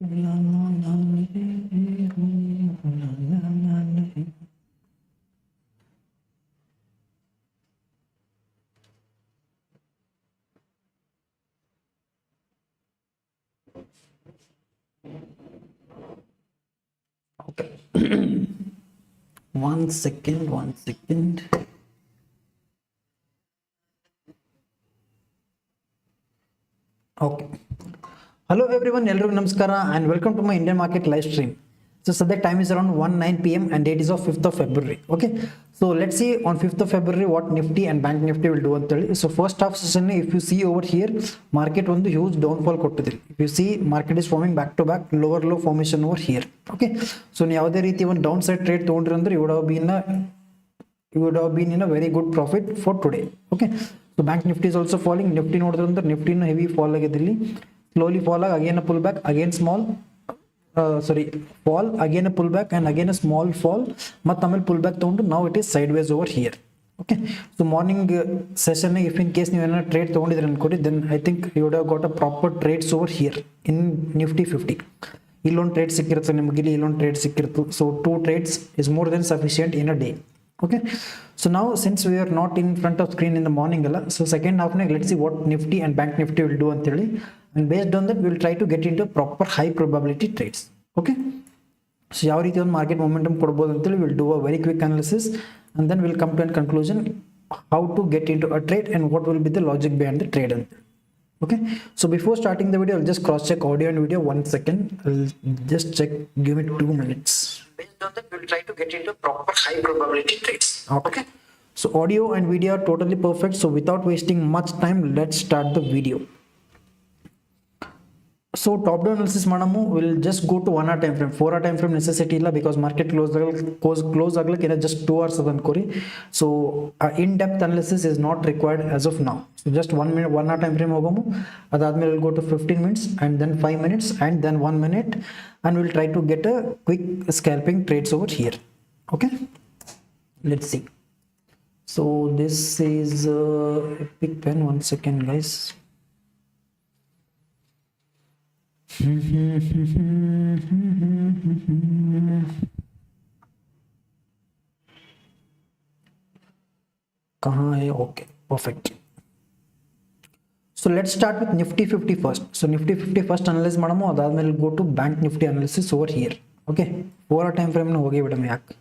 Okay. One second. Okay. Hello everyone, Elrigu Namaskara and welcome to my Indian market live stream. So the time is around 1:09 p.m. and date is of 5th of February. Okay. So let's see on 5th of February what Nifty and Bank Nifty will do. So first half session, if you see over here, market on the huge downfall kottidire. If you see, market is forming back to back lower low formation over here. Okay. So ಯಾವುದೇ ರೀತಿ ಒಂದು downside trade ತಗೊಂಡ್ರೆ ಅಂದ್ರೆ you would have been in a very good profit for today. Okay. So Bank Nifty is also falling. Nifty ನೋಡಿದ್ರೆ ಅಂದ್ರೆ Nifty heavy fall ಆಗಿದೆ ಇಲ್ಲಿ. Slowly fall, again a pullback, again small fall, again a pullback, and again a small fall. Matamel pullback to now it is sideways over here. Okay. So morning session, if in case you trade then I think you would have got a proper trades over here in Nifty 50. Ilon trade security, ilon trade security. So 2 trades is more than sufficient in a day. Okay. So now since we are not in front of screen in the morning, so second half, let's see what Nifty and Bank Nifty will do until. And based on that, we will try to get into proper high probability trades. Okay. So ಯಾವ ರೀತಿ ಒಂದು market momentum ಕೊಡಬಹುದು ಅಂತೇಳಿ we'll do a very quick analysis and then we'll come to a conclusion how to get into a trade and what will be the logic behind the trade. Okay. So before starting the video, I'll just cross check audio and video. 1 second. I'll just check. Give me 2 minutes. Based on that, we'll try to get into proper high probability trades. Okay. So audio and video are totally perfect. So without wasting much time, let's start the video. So top down analysis madamu will just go to 1 hour time frame. 4 hour time frame necessity illa because market close aglakke just 2 hours adankori. So in depth analysis is not required as of now. So just 1 minute 1 hour time frame hogamu, adadmele we'll go to 15 minutes and then 5 minutes and then 1 minute, and we'll try to get a quick scalping trades over here. Okay, let's see. So this is Epic Pen. 1 second guys. कहाँ है? Okay, perfect. So let's start with Nifty 50 first. So Nifty 50 first analyze ಮಾಡಮು, ಅದಾದ್ಮೇಲೆ go to Bank Nifty analysis over here. Okay, 4 hour time frame ನ ಹೋಗಿ ಬಿಡಮ ಯಾಕೆ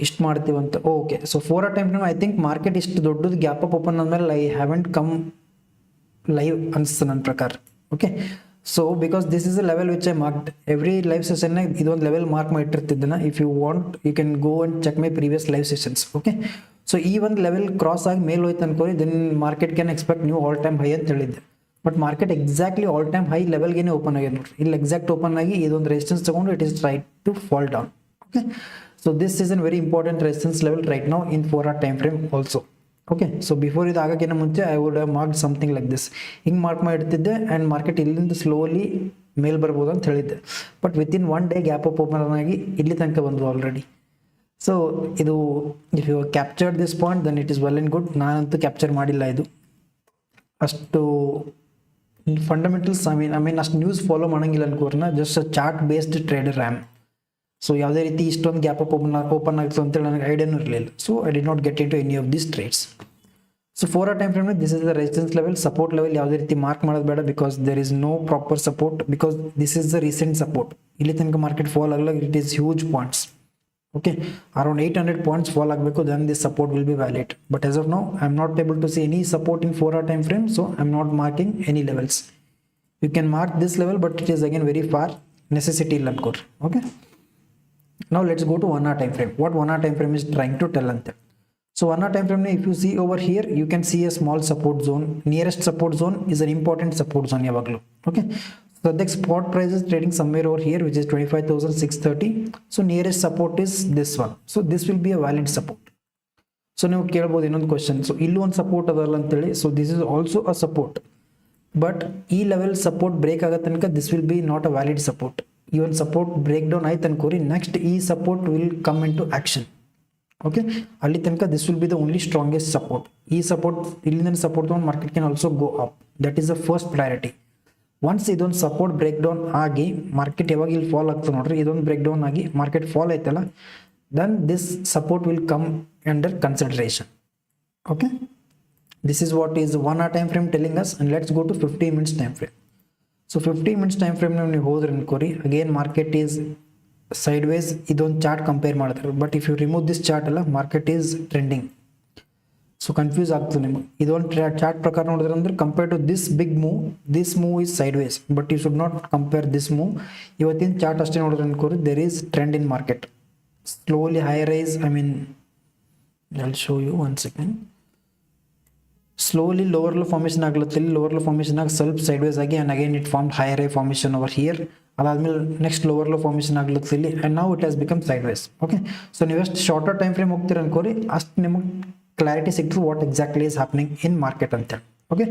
ಇಷ್ಟು ಮಾಡ್ತೀವಂತ. Okay, so 4 hour time frame I think market ಇಷ್ಟು ದೊಡ್ಡದು gap up open ಆದ್ಮೇಲೆ I haven't come live ಅನ್ಸುತ್ತೆ ನನ್ನ ಪ್ರಕಾರ. Okay. So because this is a level which I marked every live session, idon level mark ಮಾಡಿರ್ತಿದ್ದನ. If you want, you can go and check my previous live sessions. Okay. So ಈ ಒಂದು level cross ಆಗಿ ಮೇಲೆ ಹೋಯ್ತು ಅನ್ಕೋರಿ, then market can expect new all time high ಅಂತ ಹೇಳಿದ್ದೆ. But market exactly all time high ಲೆವೆಲ್ಗೆ open ಆಗಿದೆ ನೋಡ್ರಿ. ಇಲ್ಲಿ ಎಕ್ಸಾಕ್ಟ್ ಓಪನ್ ಆಗಿ ಇದೊಂದು ರೆಸಿಸ್ಟೆನ್ಸ್ ತಗೊಂಡು it is try to fall down. Okay, so this is an very important resistance level right now in 4 hour time frame also. Okay, so before ಇದು ಆಗಕ್ಕಿಂತ ಮುಂಚೆ I would have marked something like this. ಹಿಂಗೆ mark ಮಾಡಿಡ್ತಿದ್ದೆ and market ಇಲ್ಲಿಂದ slowly ಮೇಲ್ ಬರ್ಬೋದು ಅಂತ ಹೇಳಿದ್ದೆ. But within 1 day gap up open ಆಗಿ ಇಲ್ಲಿ ತನಕ ಬಂದು ಆಲ್ರೆಡಿ. ಸೊ ಇದು if you captured this point then it is well and good. ನಾನಂತೂ ಕ್ಯಾಪ್ಚರ್ ಮಾಡಿಲ್ಲ ಇದು ಅಷ್ಟು ಫಂಡಮೆಂಟಲ್ಸ್. ಐ ಮೀನ್ ಅಷ್ಟು ನ್ಯೂಸ್ ಫಾಲೋ ಮಾಡೋಂಗಿಲ್ಲ ಅನ್ಕೋರ್ನ, just chart based trader am. So ಯಾವುದೇ ರೀತಿ ಇಷ್ಟೊಂದು ಗ್ಯಾಪ್ ಅಪ್ ಓಪನ್ ಆಗ್ತು ಅಂತೇಳಿ ನನಗೆ ಐಡಿಯಾನೂ ಇರಲಿಲ್ಲ. So I did not get in to any of these trades. So 4 hour time frame this is the resistance level. Support level ಯಾವುದೇ ರೀತಿ mark ಮಾಡೋದು ಬೇಡ, because there is no proper support, because this is the recent support. ಇಲ್ಲಿ ತನಕ market fall ಆಗಲ್ಲ, it is huge points. Okay, around 800 points fall ಆಗಬೇಕು, then this support will be valid. But as of now I am not able to see any support in 4 hour time frame, so I am not marking any levels. You can mark this level, but it is again very far, necessity ಇಲ್ಲ ಅನ್ಕೋರಿ. Okay, now let's go to 1 hour time frame. What 1 hour time frame is trying to tell ante. So 1 hour time frame, if you see over here, you can see a small support zone. Nearest support zone is an important support zone yavaglu. Okay, so the spot price is trading somewhere over here, which is 25,630. So nearest support is this one. So this will be a valid support. So ನೀವು ಕೇಳಬಹುದು ಇನ್ನೊಂದು question, so ಇಲ್ಲೂ ಒಂದು support ಅದಲ್ಲ ಅಂತೇಳಿ. So this is also a support, but ಈ level support break ಆಗೋ ತನಕ this will B not a valid support. even support breakdown ಆಯ್ತು ಅನ್ಕೋರಿ, next ಈ support will come into action. Okay, ಅಲ್ಲಿ ತನಕ this will be the only strongest support. ಈ support ಇಲ್ಲಿಂದ support ತಗೊಂಡು market can also go up. That is the first priority. Once ಇದೊಂದು support break down ಆಗಿ market ಯಾವಾಗ ಇಲ್ಲಿ ಫಾಲ್ ಆಗ್ತದೆ ನೋಡ್ರಿ, ಇದೊಂದು ಬ್ರೇಕ್ ಡೌನ್ ಆಗಿ ಮಾರ್ಕೆಟ್ ಫಾಲ್ ಆಯ್ತಲ್ಲ, then this support will come under consideration. Okay, this is what is 1 hour time frame telling us. And let's go to 15 minutes time frame. So 15 minutes time frame ನೀವು ಹೋದ್ರೆ ಅನ್ಕೋರಿ, again market is sideways. ಇದೊಂದು chart compare ಮಾಡ್ತಾರೆ, but if you remove this chart ಅಲ್ಲ, market is trending. So confuse ಆಗ್ತದೆ ನಿಮಗೆ. ಇದೊಂದು chart ಪ್ರಕಾರ ನೋಡಿದ್ರೆ ಅಂದ್ರೆ compare to this big move, this move is sideways, but you should not compare this move. ಇವತ್ತಿನ ಚಾರ್ಟ್ ಅಷ್ಟೇ ನೋಡಿದ್ರೆ ಅನ್ಕೋರಿ, there is trend in market. Slowly high rise, I mean, I'll show you 1 second. Slowly lower low formation aglutte, lower low formation ag ಸ್ವಲ್ಪ sideways agi, and again it formed higher high formation over here. Adadmele next lower low formation aglutte illi, and now it has become sideways. Okay, so ನೀವು ಎಷ್ಟು shorter time frame ಹೋಗ್ತೀರ ಅನ್ಕೋರಿ, ಅಷ್ಟು ನಿಮಗೆ clarity ಸಿಗ್ತದೆ what exactly is happening in market ಅಂತ. Okay,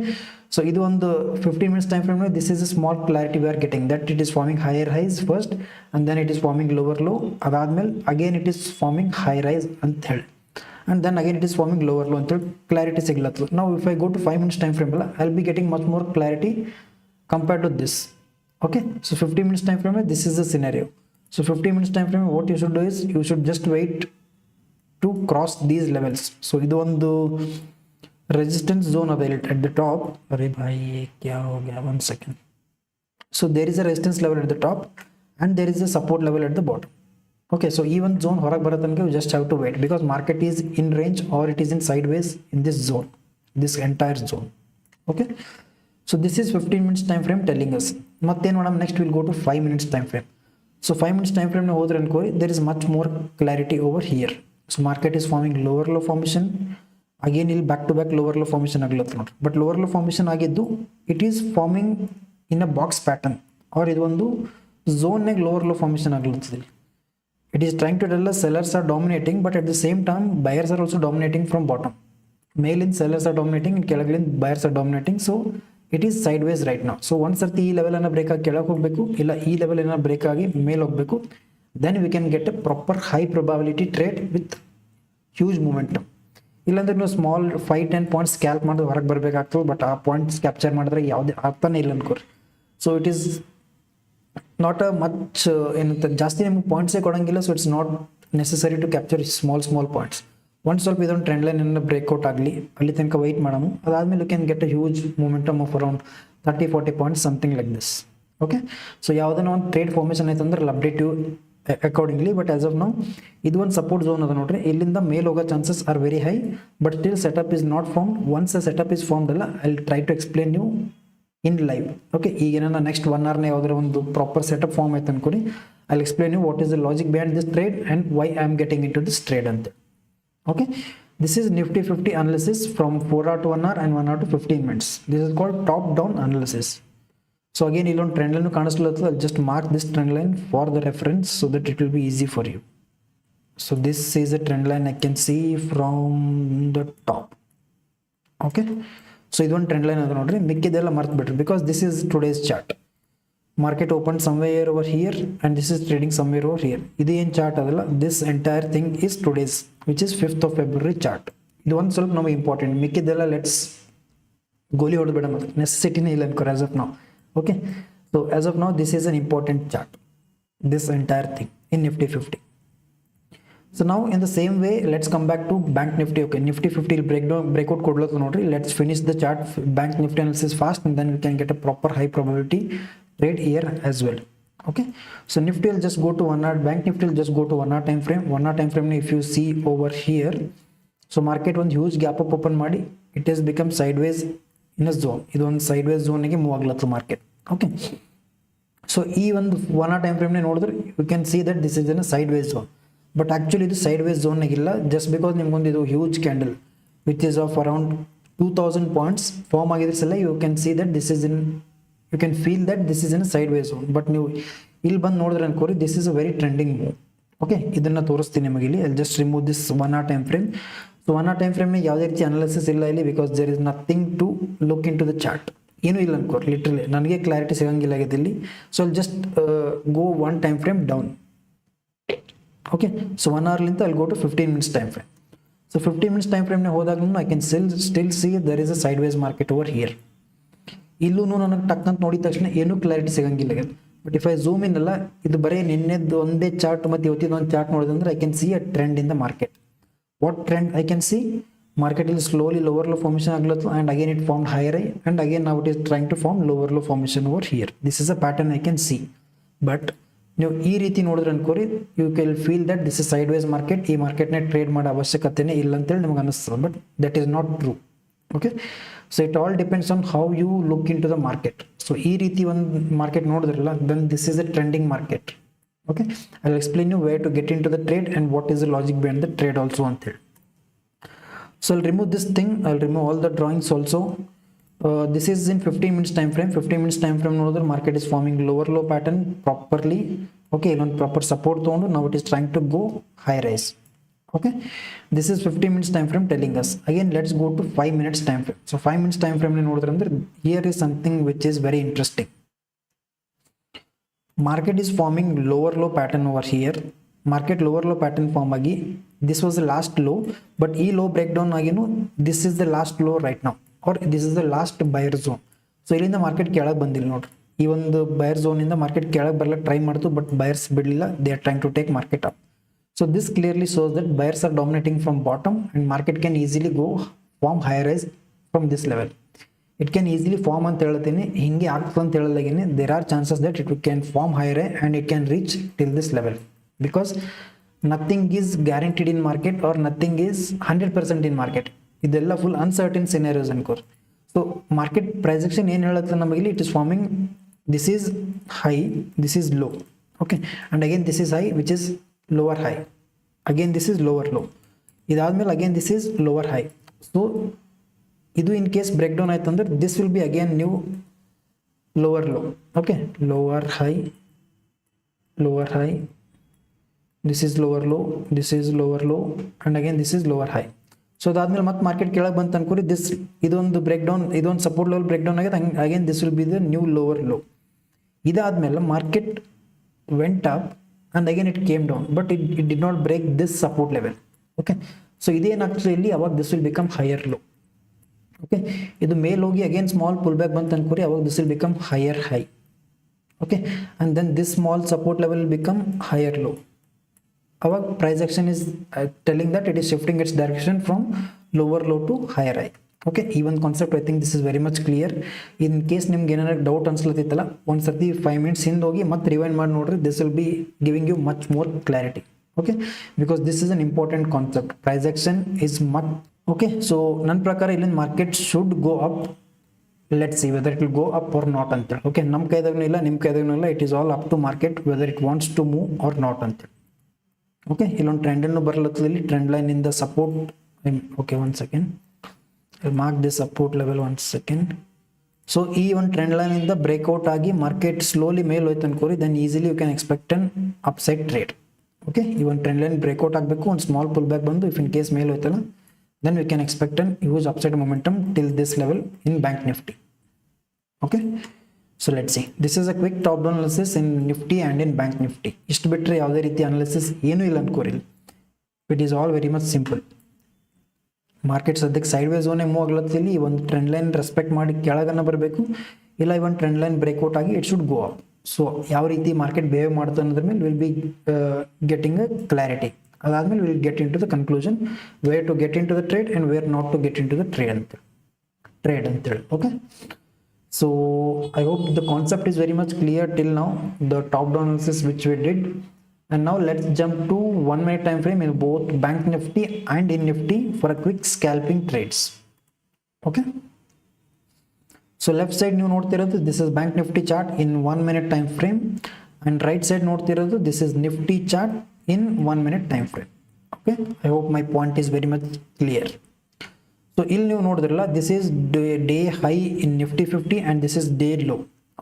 so ಇದು ಒಂದು 15 minutes time frame, this is a small clarity we are getting, that it is forming higher highs first, and then it is forming lower low. Adadmele again it is forming high rise ಅಂತ ಹೇಳಿ, and then again it is forming lower low ಅಂತ ಹೇಳಿ clarity ಸಿಗ್ಲತ್ತದ. Now if I go to 5 minutes time frame, I'll be getting much more clarity compared to this. Okay, so 15 minutes time frame, this is the scenario. So 15 minutes time frame, what you should do is you should just wait to cross these levels. So ಇದು ಒಂದು resistance zone available at the top. अरे भाई ये क्या हो गया, 1 second. So there is a resistance level at the top and there is a support level at the bottom. Okay, so even zone ಹೊರಗೆ ಬರೋ ತನಕ you just have to wait, because market is in range or it is in sideways in this zone, this entire zone. Okay, so this is 15 minutes time frame telling us. ಮತ್ತೆ ನೋಡೋಣ, next we'll go to 5 minutes time frame. So 5 minutes time frame ಹೋದ್ರೆ ಅನ್ಕೋರಿ, there is much more clarity over here. So market is forming lower low formation. Again ಇಲ್ಲಿ back to back lower low formation ಆಗ್ಲತ್ತ ನೋಡ್ರಿ, but lower low formation ಆಗಿದ್ದು it is forming in a box pattern, or ಇದು ಒಂದು ಝೋನ್ನಾಗ lower low formation ಆಗ್ಲತ್ತದ. It is trying to tell us sellers are dominating, but at the same time buyers are also dominating from bottom. ಮೇಲಿಂದ sellers are dominating, ಕೆಳಗಲಿಂದ buyers are dominating. So it is sideways right ನಾವು. So ಒಂದು ಸರ್ತಿ ಈ level ಅನ್ನ break ಆಗಿ ಕೆಳಗೆ ಹೋಗಬೇಕು, ಇಲ್ಲ ಈ ಲೆವೆಲ್ ಅನ್ನ ಬ್ರೇಕ್ ಆಗಿ ಮೇಲೆ ಹೋಗಬೇಕು, then we can get a proper high probability trade with huge momentum. ಇಲ್ಲಾಂದ್ರೆ ನೀವು ಸ್ಮಾಲ್ 5-10 ಪಾಯಿಂಟ್ಸ್ ಸ್ಕ್ಯಾಲ್ಪ್ ಮಾಡಿದ್ರೆ ಹೊರಗೆ ಬರಬೇಕಾಗ್ತದೆ, ಬಟ್ ಆ ಪಾಯಿಂಟ್ಸ್ ಕ್ಯಾಪ್ಚರ್ ಮಾಡಿದ್ರೆ ಯಾವುದೇ ಆಗ್ತಾನೆ ಇಲ್ಲ ಅನ್ಕೋರಿ. So it is not a much ಏನಂತ ಜಾಸ್ತಿ ನಿಮ್ಗೆ ಪಾಯಿಂಟ್ಸೇ ಕೊಡೋಂಗಿಲ್ಲ. So it's not necessary to capture small points. ಒಂದು ಸ್ವಲ್ಪ ಇದೊಂದು ಟ್ರೆಂಡ್ ಲೈನ್ ಏನಾರ ಬ್ರೇಕ್ಔಟ್ ಆಗಲಿ, ಅಲ್ಲಿ ತನಕ ವೆಯ್ಟ್ ಮಾಡೋಣ. ಅದಾದ್ಮೇಲೆ you can get a huge momentum of around 30-40 points, something like this. Okay, so ಯಾವುದನ್ನ ಒಂದು ಟ್ರೇಡ್ ಫಾರ್ಮೇಷನ್ ಆಯ್ತು ಅಂದ್ರೆ update you accordingly, but as of now ಇದು ಒಂದು ಸಪೋರ್ಟ್ ಝೋನ್ ಅದ ನೋಡ್ರಿ, ಇಲ್ಲಿಂದ ಮೇಲ್ ಹೋಗೋ chances are very high, but still setup is not formed. Once a setup is formed ಅಲ್ಲ, I will try to explain you in live. Okay, ಈಗ ಏನಾರ ನೆಕ್ಸ್ಟ್ 1 hour ಯಾವ್ದಾರ ಒಂದು ಪ್ರಾಪರ್ ಸೆಟಪ್ ಫಾರ್ಮ್ ಆಯ್ತು ಅನ್ಕೊಡಿ, I will explain you what is the logic behind this trade and why I am getting in to this trade ಅಂತ. Okay, this is Nifty 50 analysis from 4 hour to 1 hour and 1 hour to 15 minutes. This is called top down analysis. So again ಇಲ್ಲೊಂದು trend line ಕಾಣಿಸ್ಲತ್ತದ, just mark this trend line for the reference so that it will be easy for you. So this is a trend line I can see from the top. Okay, so ಇದೊಂದು trend line ಅದ ನೋಡ್ರಿ, ಮಿಕ್ಕಿದೆಲ್ಲ ಮರ್ತು ಬಿಟ್ರಿ, because this is today's chart. Market opened somewhere over here and this is trading somewhere over here. ಇದು ಏನು chart ಅದಲ್ಲ, this entire thing is today's, which is 5th of February chart. ಇದು ಒಂದು ಸ್ವಲ್ಪ ನಮಗೆ ಇಂಪಾರ್ಟೆಂಟ್, ಮಿಕ್ಕಿದೆಲ್ಲ ಲೆಟ್ಸ್ ಗೋಲಿ ಹೊಡೆದ್ಬೇಡ, ಮತ್ತೆ ನೆಸೆಸಿಟಿನೇ ಇಲ್ಲ ಅನ್ಕೋರಿ as of now. Okay, so as of now this is an important chart, this entire thing in Nifty 50. So now in the same way let's come back to Bank Nifty. Okay, Nifty 50 breakout kodlata nodri, let's finish the chart Bank Nifty analysis fast, and then we can get a proper high probability trade here as well. Okay, so Nifty will just go to 1 hour, Bank Nifty will just go to 1 hour time frame. 1 hour time frame, if you see over here, so market one huge gap up open ಮಾಡಿ, it has become sideways in a zone. ಇದು ಒಂದು sideways zone ಗೆ move ಆಗ್ಲತ್ತು market. Okay, so ಈ ಒಂದು 1 hour time frame ನೋಡಿದ್ರೆ you can see that this is in a sideways zone, but actually ಇದು sideways zone ನಾಗಿಲ್ಲ. ಜಸ್ಟ್ ಬಿಕಾಸ್ ನಿಮ್ಗೊಂದು ಇದು huge candle which is of around 2000 points form ಆಗಿದ್ರೆ ಸಲ you can see that this is in, you can feel that this is in sideways zone. But ನೀವು ಇಲ್ಲಿ ಬಂದು ನೋಡಿದ್ರೆ ಅನ್ಕೋರಿ this is a very trending move. Okay, ಇದನ್ನ ತೋರಿಸ್ತೀನಿ ನಿಮಗೆ ಇಲ್ಲಿ. I just remove this 1 hour time frame. So 1 hour time frame ಯಾವುದೇ ರೀತಿ ಅನಾಲಿಸಿಸ್ ಇಲ್ಲ ಇಲ್ಲಿ, because there is nothing to look in to the chart. ಏನೂ ಇಲ್ಲ ಅನ್ಕೋರಿ, ಲಿಟ್ರಲಿ ನನಗೆ ಕ್ಲಾರಿಟಿ ಸಿಗಂಗಿಲ್ಲ ಆಗಿದೆ ಇಲ್ಲಿ. So just go 1 time frame down. Okay, so 1 hour ಲಿಂತ ಅಲ್ಲಿ go to 15 minutes time frame. So 15 minutes time frame ಹೋದಾಗ I can still see there is a sideways market over here. ಇಲ್ಲೂ ನನಗೆ ಟಕ್ ಅಂತ ನೋಡಿದ ತಕ್ಷಣ ಏನೂ ಕ್ಲಾರಿಟಿ ಸಿಗಂಗಿಲ್ಲ. But if I zoom in ಅಲ್ಲ, ಇದು ಬರೀ ನಿನ್ನೆದ್ದು ಒಂದೇ ಚಾರ್ಟ್ ಮತ್ತು ಇವತ್ತಿದ್ದು ಒಂದು ಚಾರ್ಟ್ ನೋಡಿದ್ರೆ I can see a trend in the market. What trend I can see? Market is slowly lower low formation aglattu, and again it formed higher high, and again now it is trying to form lower low formation over here. This is a pattern I can see. But ನೀವು ಈ ರೀತಿ ನೋಡಿದ್ರೆ ಅನ್ಕೋರಿ, you can feel that this is sideways market, ಈ ಮಾರ್ಕೆಟ್ನ trade ಮಾಡೋ ಅವಶ್ಯಕತೆನೇ ಇಲ್ಲ ಅಂತೇಳಿ ನಿಮ್ಗೆ ಅನಿಸ್ತದೆ. But that is not true. Okay, so it all depends on how you look in to the market. So ಈ ರೀತಿ ಒಂದು ಮಾರ್ಕೆಟ್ ನೋಡಿದ್ರಲ್ಲ, then this is a trending market. Okay, I will explain you where to get in to the trade and what is the logic behind the trade also ಅಂತೇಳಿ. So I'll remove this thing, I'll remove all the drawings also. This is in 15 minutes time frame. 15 minutes time frame ನೋಡಿದ್ರೆ market is forming lower low pattern properly. Okay, ಇಲ್ಲೊಂದು proper support ತಗೊಂಡು now it is trying to go high rise. Okay, this is 15 minutes time frame telling us. Again let's go to 5 minutes time frame. So 5 minutes time frame ನೋಡಿದ್ರೆ ಅಂದ್ರೆ here is something which is very interesting. Market is forming lower low pattern over here. Market lower low pattern form agi, this was the last low, but e low breakdown aginu, this is the last low right now, or this is the last buyer zone. So ಇಲ್ಲಿಂದ market ಕೆಳಗೆ ಬಂದಿಲ್ಲ ನೋಡ್ರಿ, ಈ ಒಂದು buyer zone ಇಂದ market ಕೆಳಗೆ ಬರಲಿಕ್ಕೆ try ಮಾಡ್ತು, ಬಟ್ ಬಯರ್ಸ್ ಬಿಡಲಿಲ್ಲ. They are trying to take market up. So this clearly shows that buyers are dominating from bottom and market can easily go form higher rise from this level. It can easily form ಅಂತ ಹೇಳ್ತೀನಿ, ಹಿಂಗೆ ಆಗ್ತದೆ ಅಂತ ಹೇಳಲಾಗೇನೆ. There are chances that it can form higher and it can reach till this level. Because nothing is guaranteed in market or nothing is 100% in market. ಇದೆಲ್ಲ full uncertain scenarios ಅನ್ಕೋರ್. So market price action ಏನು ಹೇಳುತ್ತೆ ನಮಗೆ, it is forming, this is high, this is low. Okay, and again this is high which is lower high, again this is lower low, ಇದಾದ್ಮೇಲೆ again this is lower high. So ಇದು in case break down ಆಯ್ತು ಅಂದ್ರೆ this will be again new lower low. Okay, lower high, lower high, this is lower low, this is lower low, and again this is lower high. So ಅದಾದ್ಮೇಲೆ ಮತ್ತೆ market ಕೆಳಗೆ ಬಂತು ಅನ್ಕೋರಿ, this ಇದೊಂದು break down, ಇದೊಂದು support level break down ಆಗಿದೆ. Again this will be the new lower low. ಇದಾದ್ಮೇಲೆ market went up and again it came down, but it did not break this support level. Okay, so ಇದೇನಾಗ್ತದೆ ಇಲ್ಲಿ, ಅವಾಗ this will become higher low. Okay, ಇದು ಮೇಲ್ ಹೋಗಿ again small pull back ಬಂತು ಅನ್ಕೋರಿ, ಅವಾಗ this will become higher high. Okay, and then this small support level become higher low. Our price action is telling that it is shifting its direction from lower low to higher high. Okay, even concept I think this is very much clear. In case ನಿಮ್ಗೆ ಏನಾರ doubt ಅನ್ಸ್ಲತ್ತಿತ್ತಲ್ಲ, ಒಂದು ಸರ್ತಿ 5 minutes ಹಿಂದೆ ಹೋಗಿ ಮತ್ತೆ rewind ಮಾಡಿ ನೋಡ್ರಿ, this will be giving you much more clarity. Okay, because this is an important concept. Price action is much okay. So ನನ್ನ ಪ್ರಕಾರ ಇಲ್ಲಿಂದ market should go up. Let's see whether it will go up or not ಅಂತ. Okay, ನಮ್ಮ ಕೈದಾಗೂ ಇಲ್ಲ, ನಿಮ್ಮ ಕೈದಾಗೂ ಇಲ್ಲ, it is all up to market whether it wants to move or not ಅಂತ. Okay, ಇಲ್ಲೊಂದು ಟ್ರೆಂಡ್ ಅನ್ನು ಬರಲತ್ತದ, ಇಲ್ಲಿ ಟ್ರೆಂಡ್ ಲೈನ್ ಇಂದ support. Okay, 1 second, mark this support level 1 second. So ಈ ಒಂದು ಟ್ರೆಂಡ್ ಲೈನ್ ಇಂದ ಬ್ರೇಕ್ಔಟ್ ಆಗಿ ಮಾರ್ಕೆಟ್ ಸ್ಲೋಲಿ ಮೇಲೆ ಹೋಯ್ತು ಅನ್ಕೋರಿ, then easily you can expect an upside trade. Okay, ಈ ಒಂದು ಟ್ರೆಂಡ್ ಲೈನ್ ಬ್ರೇಕ್ಔಟ್ ಆಗಬೇಕು, ಒಂದು ಸ್ಮಾಲ್ ಪುಲ್ ಬ್ಯಾಕ್ ಬಂದು ಇಫ್ ಇನ್ ಕೇಸ್ ಮೇಲೆ ಹೋಯ್ತಲ್ಲ, then we can expect an huge upside momentum till this level in Bank Nifty. Okay, so let's see, this is a quick top down analysis in nifty and in bank nifty. ಇಷ್ಟು ಬಿಟ್ಟರೆ ಯಾವುದೇ ರೀತಿ analysis ಏನೂ ಇಲ್ಲ ಅನ್ಕೋರಿ. It is all very much simple. Market ಸದ್ಯಕ್ಕೆ sideways ಝೋನೇ move ಆಗ್ಲತ್ತಿಲ್ಲಿ, ಈ ಒಂದು ಟ್ರೆಂಡ್ ಲೈನ್ ರೆಸ್ಪೆಕ್ಟ್ ಮಾಡಿ ಕೆಳಗನ್ನ ಬರಬೇಕು, ಇಲ್ಲ ಈ ಒಂದು ಟ್ರೆಂಡ್ ಲೈನ್ ಬ್ರೇಕ್ಔಟ್ ಆಗಿ it should go up. So ಯಾವ ರೀತಿ ಮಾರ್ಕೆಟ್ ಬಿಹೇವ್ ಮಾಡುತ್ತೆ ಅನ್ನೋದ್ರ ಮೇಲೆ will be getting a clarity. ಅದಾದ್ಮೇಲೆ will get in to the conclusion where to get in to the trade and where not to get in to the trade ಅಂತೇಳಿ. Okay, so I hope the concept is very much clear till now, the top down analysis which we did. And now let's jump to 1 minute time frame in both bank nifty and in nifty for a quick scalping trades. Okay, so left side ನೀವು ನೋಡ್ತಿರೋದು this is bank nifty chart in 1 minute time frame, and right side ನೋಡ್ತಿರೋದು this is nifty chart in 1 minute time frame. Okay, I hope my point is very much clear. So ಇಲ್ಲಿ ನೀವು ನೋಡಿದ್ರಲ್ಲ, this is day high in Nifty 50 and this is day low.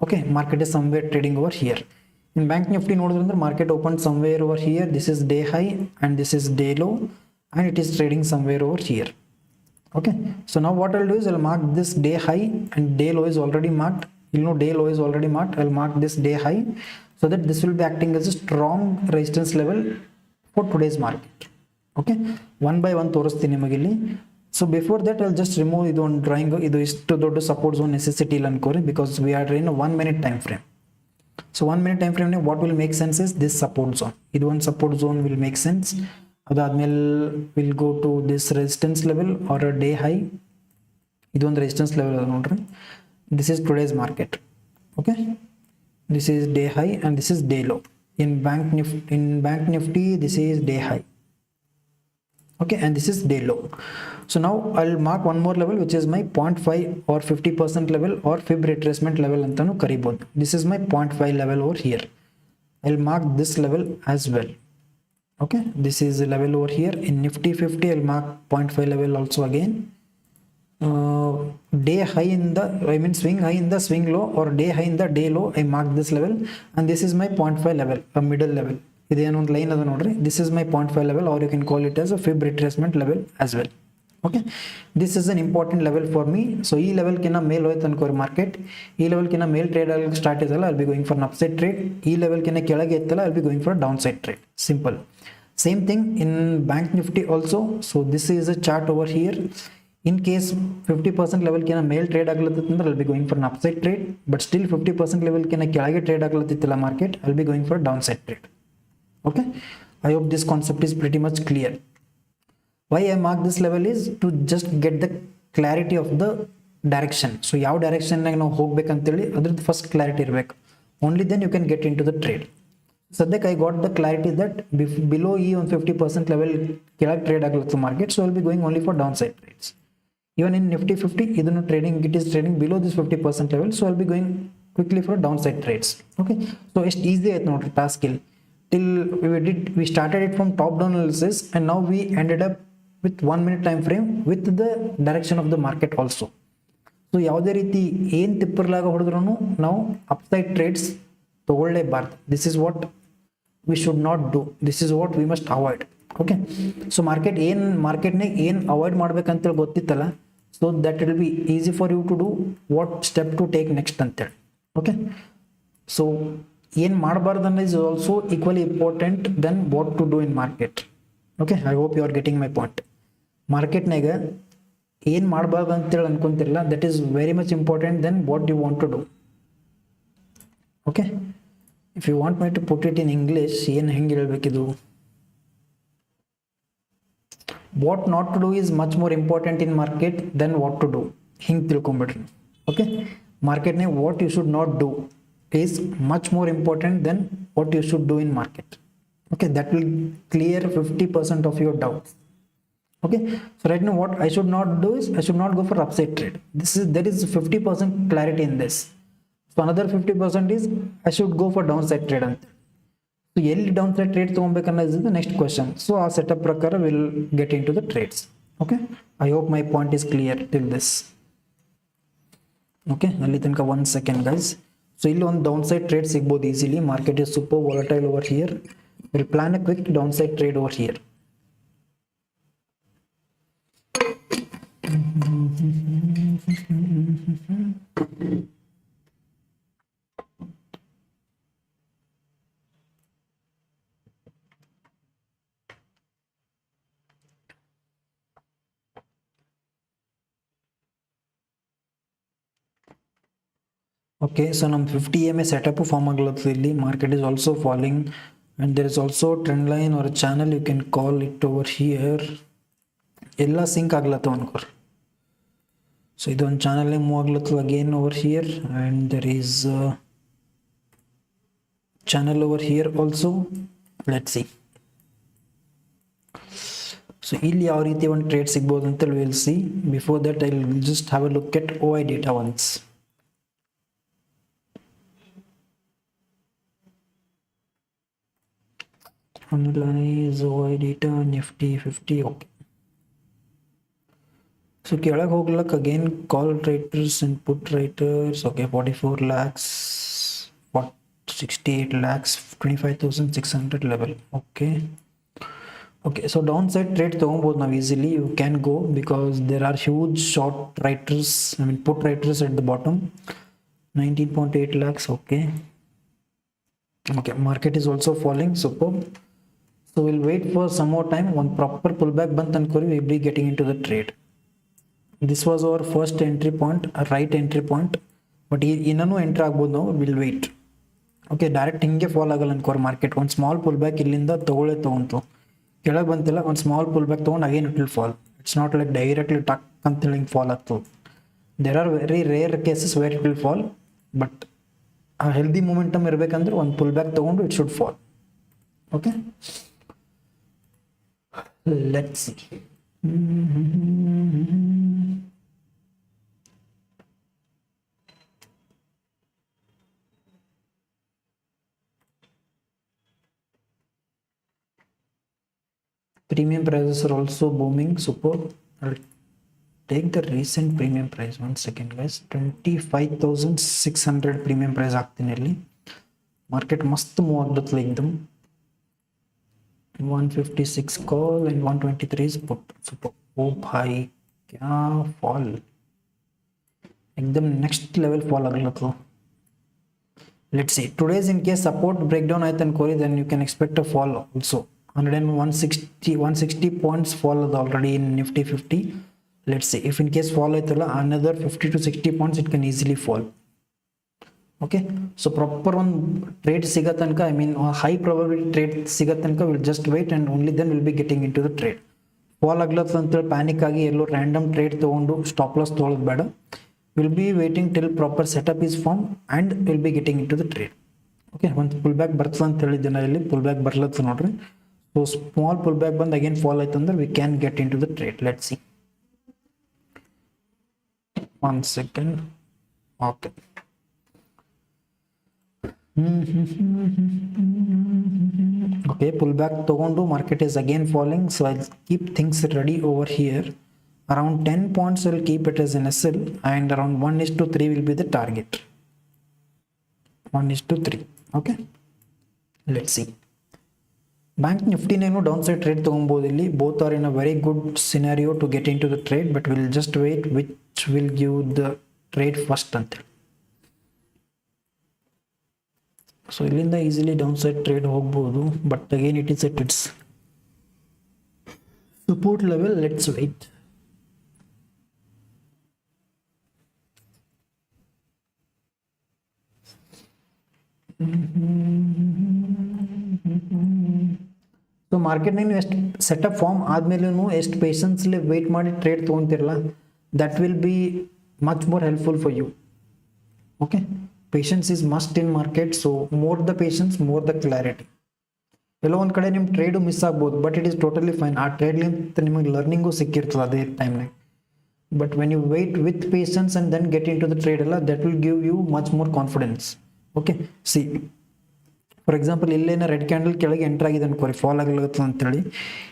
Okay, market is somewhere trading over here. In Bank Nifty ನೋಡಿದ್ರೆ market open somewhere over here, this is day high and this is day low and it is trading somewhere over here. Okay, so ನಾವು what I'll do is I'll mark this day high and day low is already marked. ಇಲ್ಲಿ no day low is already marked. I'll mark this day high so that this will be acting as a strong resistance level for today's market. Okay, 1 by 1 ತೋರಿಸ್ತೀನಿ ನಿಮಗಿಲ್ಲಿ. So before that, I'll just remove idu one drawing. Idu istu doddu support zone necessity illa ankori, because we are in a 1 minute time frame. So 1 minute time frame, what will make sense is this support zone. Idu one support zone will make sense. Adadmel will go to this resistance level or a day high. Idu one resistance level adu nodri. This is today's market. Okay, this is day high and this is day low. In bank nifty this is day high. Okay, and this is day low. So now I'll mark one more level, which is my 0.5 or 50% level or fib retracement level antanu karibodu. This is my 0.5 level over here. I'll mark this level as well. Okay, this is a level over here. In nifty 50 I'll mark 0.5 level also again. Day high in the, I mean swing high in the swing low, or day high in the day low, I mark this level, and this is my 0.5 level, a middle level. Iದೇನೋ ಒಂದು line ಅದ ನೋಡ್ರಿ, this is my 0.5 level, or you can call it as a fib retracement level as well. Okay, this is an important level for me. So ಈ level ಕಿನ್ನ ಮೇಲ್ ಹೋಯ್ತು ಅನ್ಕೋರಿ market, ಈ level ಕಿನ್ನ ಮೇಲ್ trade ಆಗಲಿಕ್ಕೆ start ಇದಲ್ಲ, I'll be going for an upside trade. ಈ level ಕಿನ್ನ ಕೆಳಗೆ ಇತ್ತಲ್ಲ, I'll be going for a downside trade. Simple. Same thing in bank nifty also. So this is a chart over here. In case 50% level ಕಿನ್ನ ಮೇಲ್ trade ಆಗ್ಲತ್ತಿತ್ತಂದ್ರೆ I'll be going for an upside trade, but still 50% level ಕಿನ್ನ ಕೆಳಗೆ trade ಆಗ್ಲತ್ತಿತ್ತಲ್ಲ market, I'll be going for a downside trade. Okay, I hope this concept is pretty much clear. Why I mark this level is to just get the clarity of the direction. So ಯಾವ direction ನಾಗ ನಾವು ಹೋಗ್ಬೇಕಂತೇಳಿ ಅದ್ರದ್ದು first clarity ಇರಬೇಕು. Only then you can get into the trade. ಸದ್ಯಕ್ಕೆ I got the clarity that below ಈ ಒಂದು 50% level ಕೆಳಗೆ trade ಆಗ್ಲತ್ತ market, so I'll be going only for downside trades. Even in nifty 50 ಇದನ್ನು trading, it is trading below this 50% level, so I'll be going quickly for downside trades. Okay, so ಎಷ್ಟು easy ಆಯ್ತು ನೋಡ್ರಿ task ಇಲ್ಲಿ. Till we started it from top down analysis, and now we ended up with 1 minute time frame with the direction of the market also. So ಯಾವುದೇ ರೀತಿ ಏನು ತಿಪ್ಪರ್ಲಾಗ ಹೊಡೆದ್ರೂ ನಾವು upside trades ತಗೊಳ್ಳೇಬಾರ್ದು. This is what we should not do. This is what we must avoid. Okay, so ಮಾರ್ಕೆಟ್ನಾಗ ಏನು avoid ಮಾಡ್ಬೇಕಂತೇಳಿ ಗೊತ್ತಿತ್ತಲ್ಲ, so that it will be easy for you to do what step to take next ಅಂತೇಳಿ. Okay, so ಏನು ಮಾಡಬಾರ್ದು ಅನ್ನೋದು is also equally important than what to do in market. Okay, I hope you are getting my point. ಮಾರ್ಕೆಟ್ನಾಗ ಏನು ಮಾಡಬಾರ್ದು ಅಂತೇಳಿ ಅನ್ಕೊಂತಿರಲ್ಲ, that is very much important than what you want to do. Okay, if you want me to put it in English, ಏನು ಹೆಂಗೆ ಹೇಳ್ಬೇಕಿದು, what not to do is much more important in market than what to do. ಹಿಂಗೆ ತಿಳ್ಕೊಂಬಿಡ್ರಿ. Okay, ಮಾರ್ಕೆಟ್ನಾಗ what you should not do is much more important than what you should do in market. Okay, that will clear 50% of your doubts. Okay, so right now what I should not do is I should not go for upside trade. There is 50% clarity in this. So another 50% is I should go for downside trade anta. So ಎಲ್ಲಿ downside trade ತಗೊಬೇಕನ್ನೋದು is the next question. So ಆ setup ಪ್ರಕಾರ will get into the trades. Okay, I hope my point is clear till this. Okay, ಅಲ್ಲಿ ತನಕ 1 second guys. So ಇಲ್ಲಿ ಒಂದು downside trade ಸಿಗಬಹುದು easily. Market is super volatile over here. We'll plan a quick downside trade over here. Okay, so ನಮ್ಮ 50 EMA setup form ಆಗ್ಲತ್ತದ ಇಲ್ಲಿ. Market is also falling, and there is also trend line or a channel, you can call it over here. ಎಲ್ಲ sync ಆಗ್ಲತ್ತವ ಅನ್ಕೋರಿ. So ಇದೊಂದು channel move ಆಗ್ಲತ್ತವ again over here, and there is a channel over here also. Let's see. So ಇಲ್ಲಿ ಯಾವ ರೀತಿ ಒಂದು trade ಸಿಗ್ಬೋದು ಅಂತ we'll see. Before that I'll just have a look at OI data once. Analyze OI data, nifty 50. Okay, so ಕೆಳಗೆ ಹೋಗ್ಲಕ್ಕೆ again call traders and put traders. Okay, 44 lakhs, 68 lakhs, 25,600 level. Okay, so downside trade ತಗೊಬೋದು ನಾವು easily. You can go because there are huge short traders, I mean put traders at the bottom. 19.8 lakhs. Okay, market is also falling. Superb. So we'll wait for some more time. One proper pullback bant ankori, we'll be getting into the trade. this was our first entry point, a right entry point, but ಇನ್ನೂ entry ಆಗ್ಬೋದು ನಾವು. Will wait. Okay, direct ಹಿಂಗೆ fall ಆಗಲ್ಲ ಅನ್ಕೋರ್ market. ಒಂದು small pull back ಇಲ್ಲಿಂದ ತೊಗೊಂತು ಕೆಳಗೆ ಬಂತಿಲ್ಲ, ಒಂದು ಸ್ಮಾಲ್ ಪುಲ್ ಬ್ಯಾಕ್ ತೊಗೊಂಡು again it will fall. It's not like directly ಟಕ್ ಅಂತೇಳಿ ಹಿಂಗೆ ಫಾಲ್ ಆಗ್ತದೆ. There are very rare cases where it will fall, but ಆ ಹೆಲ್ದಿ ಮೂಮೆಂಟಮ್ ಇರಬೇಕಂದ್ರೆ ಒಂದು ಪುಲ್ ಬ್ಯಾಕ್ ತೊಗೊಂಡು it should fall. Okay, let's see. Premium prices are also booming. Super. I'll take the recent premium price. 1 second, guys. 25,600 premium price ಆಗ್ತೀನಿ ಇಲ್ಲಿ. Market ಮಸ್ತ್ move ಆಗ್ಲತ್ತಲ್ಲ एकदम. 156 call and 123 is put. Super. Oh bhai, क्या fall. एकदम next level fall ಆಗ್ಲತ್ತಲ್ಲ. Let's see. Today's in case support breakdown ಆಯ್ತು ಅನ್ಕೋರಿ, then you can expect a fall also. 160 points fall already in Nifty 50. Let's see if in case fall aitala another 50 to 60 points it can easily fall. Okay, so proper one trade sigatanka, I mean high probability trade sigatanka, we'll just wait and only then we'll be getting into the trade. Fall aglat anta panic agi ello random trade ತಗೊಂಡು stop loss ತೊಗೊಳ್ಳೋದು ಬೇಡ. We'll be waiting till proper setup is formed and we'll be getting into the trade. Okay, ಒಂದು pull back ಬರ್ತದೆ ಅಂತ ಹೇಳಿದ್ದೆ ಇಲ್ಲಿ, pull back ಬರ್ಲತ್ತ ನೋಡ್ರಿ. So small pullback ಬಂದು again fall ಆಯ್ತಂದ್ರೆ we can get into the trade. Let's see. 1 second. Okay. Okay, pullback ತಗೊಂಡು market is again falling, so I'll keep things ready over here. Around 10 points I'll keep it as an SL and around 1:3 will be the target. 1:3. Okay, let's see. Bank Nifty nenu downside trade ತಗೊಬಹುದು ಇಲ್ಲಿ. Both are in a very good scenario to get into the trade, but we'll just wait which will give the trade first ಅಂತ. So ಇಲ್ಲಿಂದ easily downside trade ಹೋಗಬಹುದು, but again it is at its support level. Let's wait. ಸೊ market ನೀವು ಎಷ್ಟು setup form ಆದ್ಮೇಲೂ ಎಷ್ಟು patiently wait ಮಾಡಿ trade ತೊಗೊತಿರಲ್ಲ, that will be much more helpful for you. Okay, patience is must in market. So more the patience more the clarity. ಎಲ್ಲೋ ಒಂದು ಕಡೆ ನಿಮ್ಮ ಟ್ರೇಡು ಮಿಸ್ ಆಗ್ಬೋದು, but it is totally fine. ಆ ಟ್ರೇಡ್ಲಿಂತ ನಿಮಗೆ ಲರ್ನಿಂಗು ಸಿಕ್ಕಿರ್ತದೆ ಅದೇ ಟೈಮ್ನಾಗ. But when you wait with patience and then get in to the trade ಎಲ್ಲ, that will give you much more confidence. Okay, see for example ಇಲ್ಲೇನೋ red candle ಕೆಳಗೆ enter ಆಗಿದೆ ಅನ್ಕೋರಿ, ಫಾಲ್ ಆಗಲಾಗುತ್ತೆ ಅಂತೇಳಿ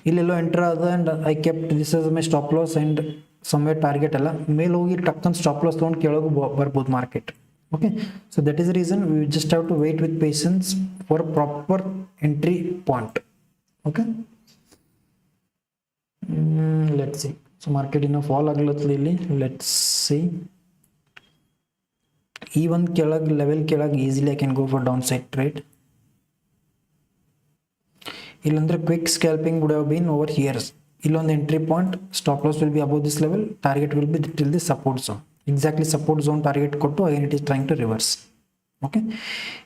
ಇಲ್ಲೆಲ್ಲೋ ಎಂಟರ್ ಆದ and I kept this is my stop loss and somewhere target ಎಲ್ಲ ಮೇಲೆ ಹೋಗಿ ಟಕ್ಕನ್ ಸ್ಟಾಪ್ ಲಾಸ್ ತೊಗೊಂಡು ಕೆಳಗೆ ಬರ್ಬೋದು market. Okay, so that is the reason we just have to wait with patience for proper entry point. Okay, let's see. So market ಇನ್ನೂ fall ಆಗ್ಲತ್ತದ ಇಲ್ಲಿ. Let's see. ಈ ಒಂದು ಕೆಳಗೆ ಲೆವೆಲ್ ಕೆಳಗೆ easily I can go for downside trade. ಇಲ್ಲಾಂದ್ರೆ quick scalping would have been over here's. ಇಲ್ಲೊಂದು entry point, stop loss will be above this level, target will be till the support zone. Exactly support zone target ಕೊಟ್ಟು again it is trying to reverse. Okay,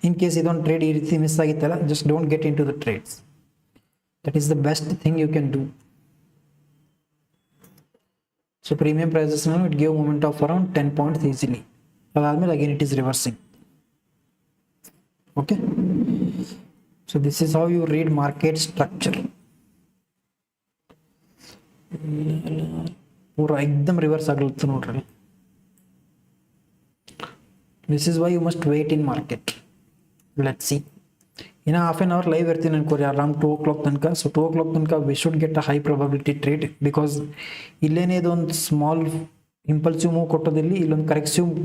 in case ಇದೊಂದು trade ಈ ರೀತಿ miss ಆಗಿತ್ತಲ್ಲ, just don't get in to the trades. That is the best thing you can do. So premium prices it give moment of around 10 points easily. ಅದಾದ್ಮೇಲೆ again it is reversing. Okay, so this is how you read market structure. pura ekdam reverse aglutte nodri. This is why you must wait in market. Let's see. In a half an hour live irthini ankori around 2 o'clock tanka. So 2 o'clock tanka we should get a high probability trade, because illene idond small impulsive move kottodilli illond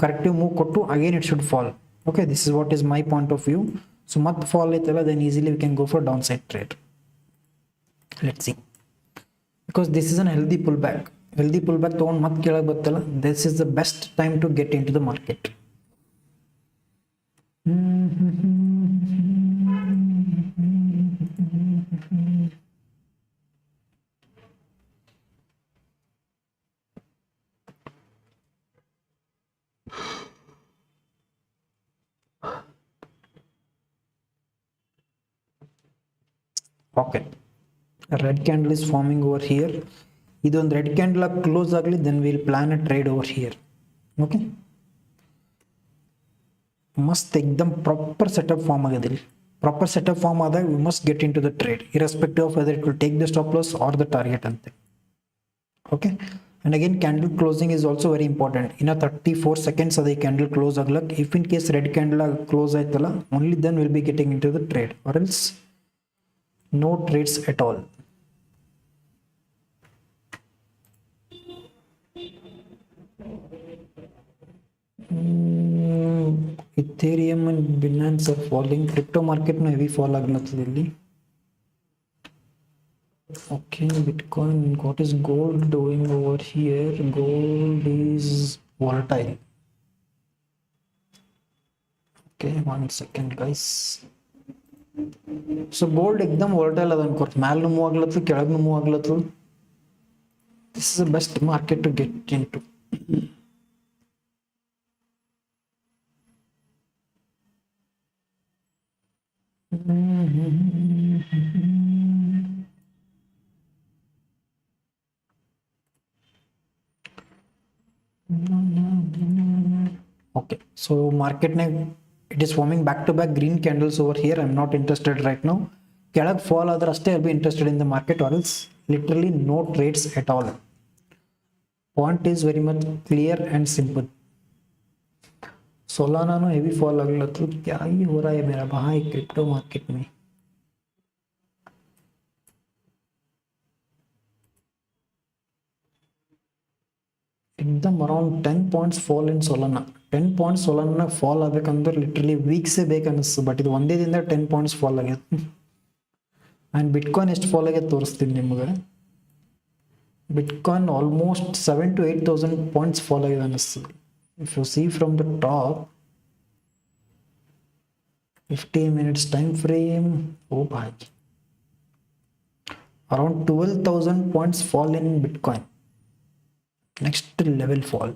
corrective move kottu again it should fall. Okay, this is what is my point of view. So mat fall itala, then easily we can go for downside trade. Let's see, because this is an healthy pullback. Healthy pullback ತಗೊಂಡು mat ಕೆಳಗೆ ಬತ್ತಲ್ಲ, this is the best time to get into the market. Okay, a red candle is forming over here. ಇದೊಂದು red candle close ಆಗಲಿ, then will plan a trade over here. Okay, ಮಸ್ತ್ ಎಕ್ದಮ್ proper setup form ಆಗಿದೆ ಇಲ್ಲಿ. Proper setup form ಆದಾಗ we must get in to the trade irrespective of whether it will take the stop loss or the target ಅಂತೆ. Okay, and again candle closing is also very important. ಇನ್ನು 34 seconds ಅದೇ candle close ಆಗ್ಲಕ್. If in case red candle close ಆಯ್ತಲ್ಲ, only then will be getting in to the trade, or else no trades at all. Ethereum and Binance are falling. Crypto market no heavy fall aglatadi illi. Okay, Bitcoin, what is gold doing over here? Gold is volatile. Okay, 1 second guys. So gold ekdam volatile ada ankor, ಮ್ಯಾಲ್ move ಆಗ್ಲತ್ತು, ಕೆಳಗ್ move ಆಗ್ಲತ್ತು. This is the best market to get into. Okay, so market it is forming back to back green candles over here. I'm not interested right now. ಕೆಳಗೆ fall ಆದ್ರೆ ಅಷ್ಟೇ I'll be interested in the market, or else literally no trades at all. Point is very much clear and simple. Solana no heavy fall अगला, तो क्या ही हो रहा है मेरा भाई क्रिप्टो मार्केट में. एकदम around 10 points fall in Solana. 10 points Solana fall ಆಗಬೇಕಂದ್ರೆ ಲಿಟರಲಿ ವೀಕ್ಸೇ ಬೇಕನ್ನಿಸ್ತು, ಬಟ್ ಇದು ಒಂದೇ ದಿನದ 10 points fall ಆಗೈತೆ. ಆ್ಯಂಡ್ ಬಿಟ್ಕಾಯಿನ್ ಎಷ್ಟು ಫಾಲ್ ಆಗೈತೆ ತೋರಿಸ್ತೀನಿ ನಿಮಗೆ. Bitcoin almost 7,000 to 8,000 points fall ಆಗಿದೆ ಅನ್ನಿಸ್ತದೆ. If you see from the top, 15 minutes time frame, oh bhai, around 12,000 points fall in Bitcoin. Next level fall.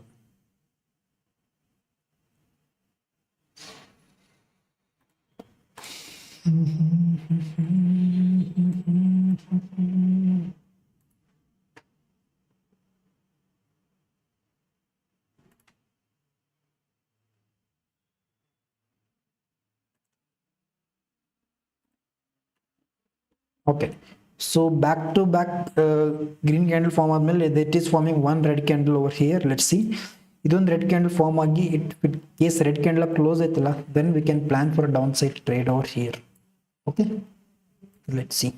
Okay, so back to back green candle form ಆದ್ಮೇಲೆ that is forming one red candle over here. Let's see, ಇದೊಂದು red candle form ಆಗಿ it case red candle close ಆಯ್ತಲ್ಲ, then we can plan for a downside trade over here. Okay, let's see.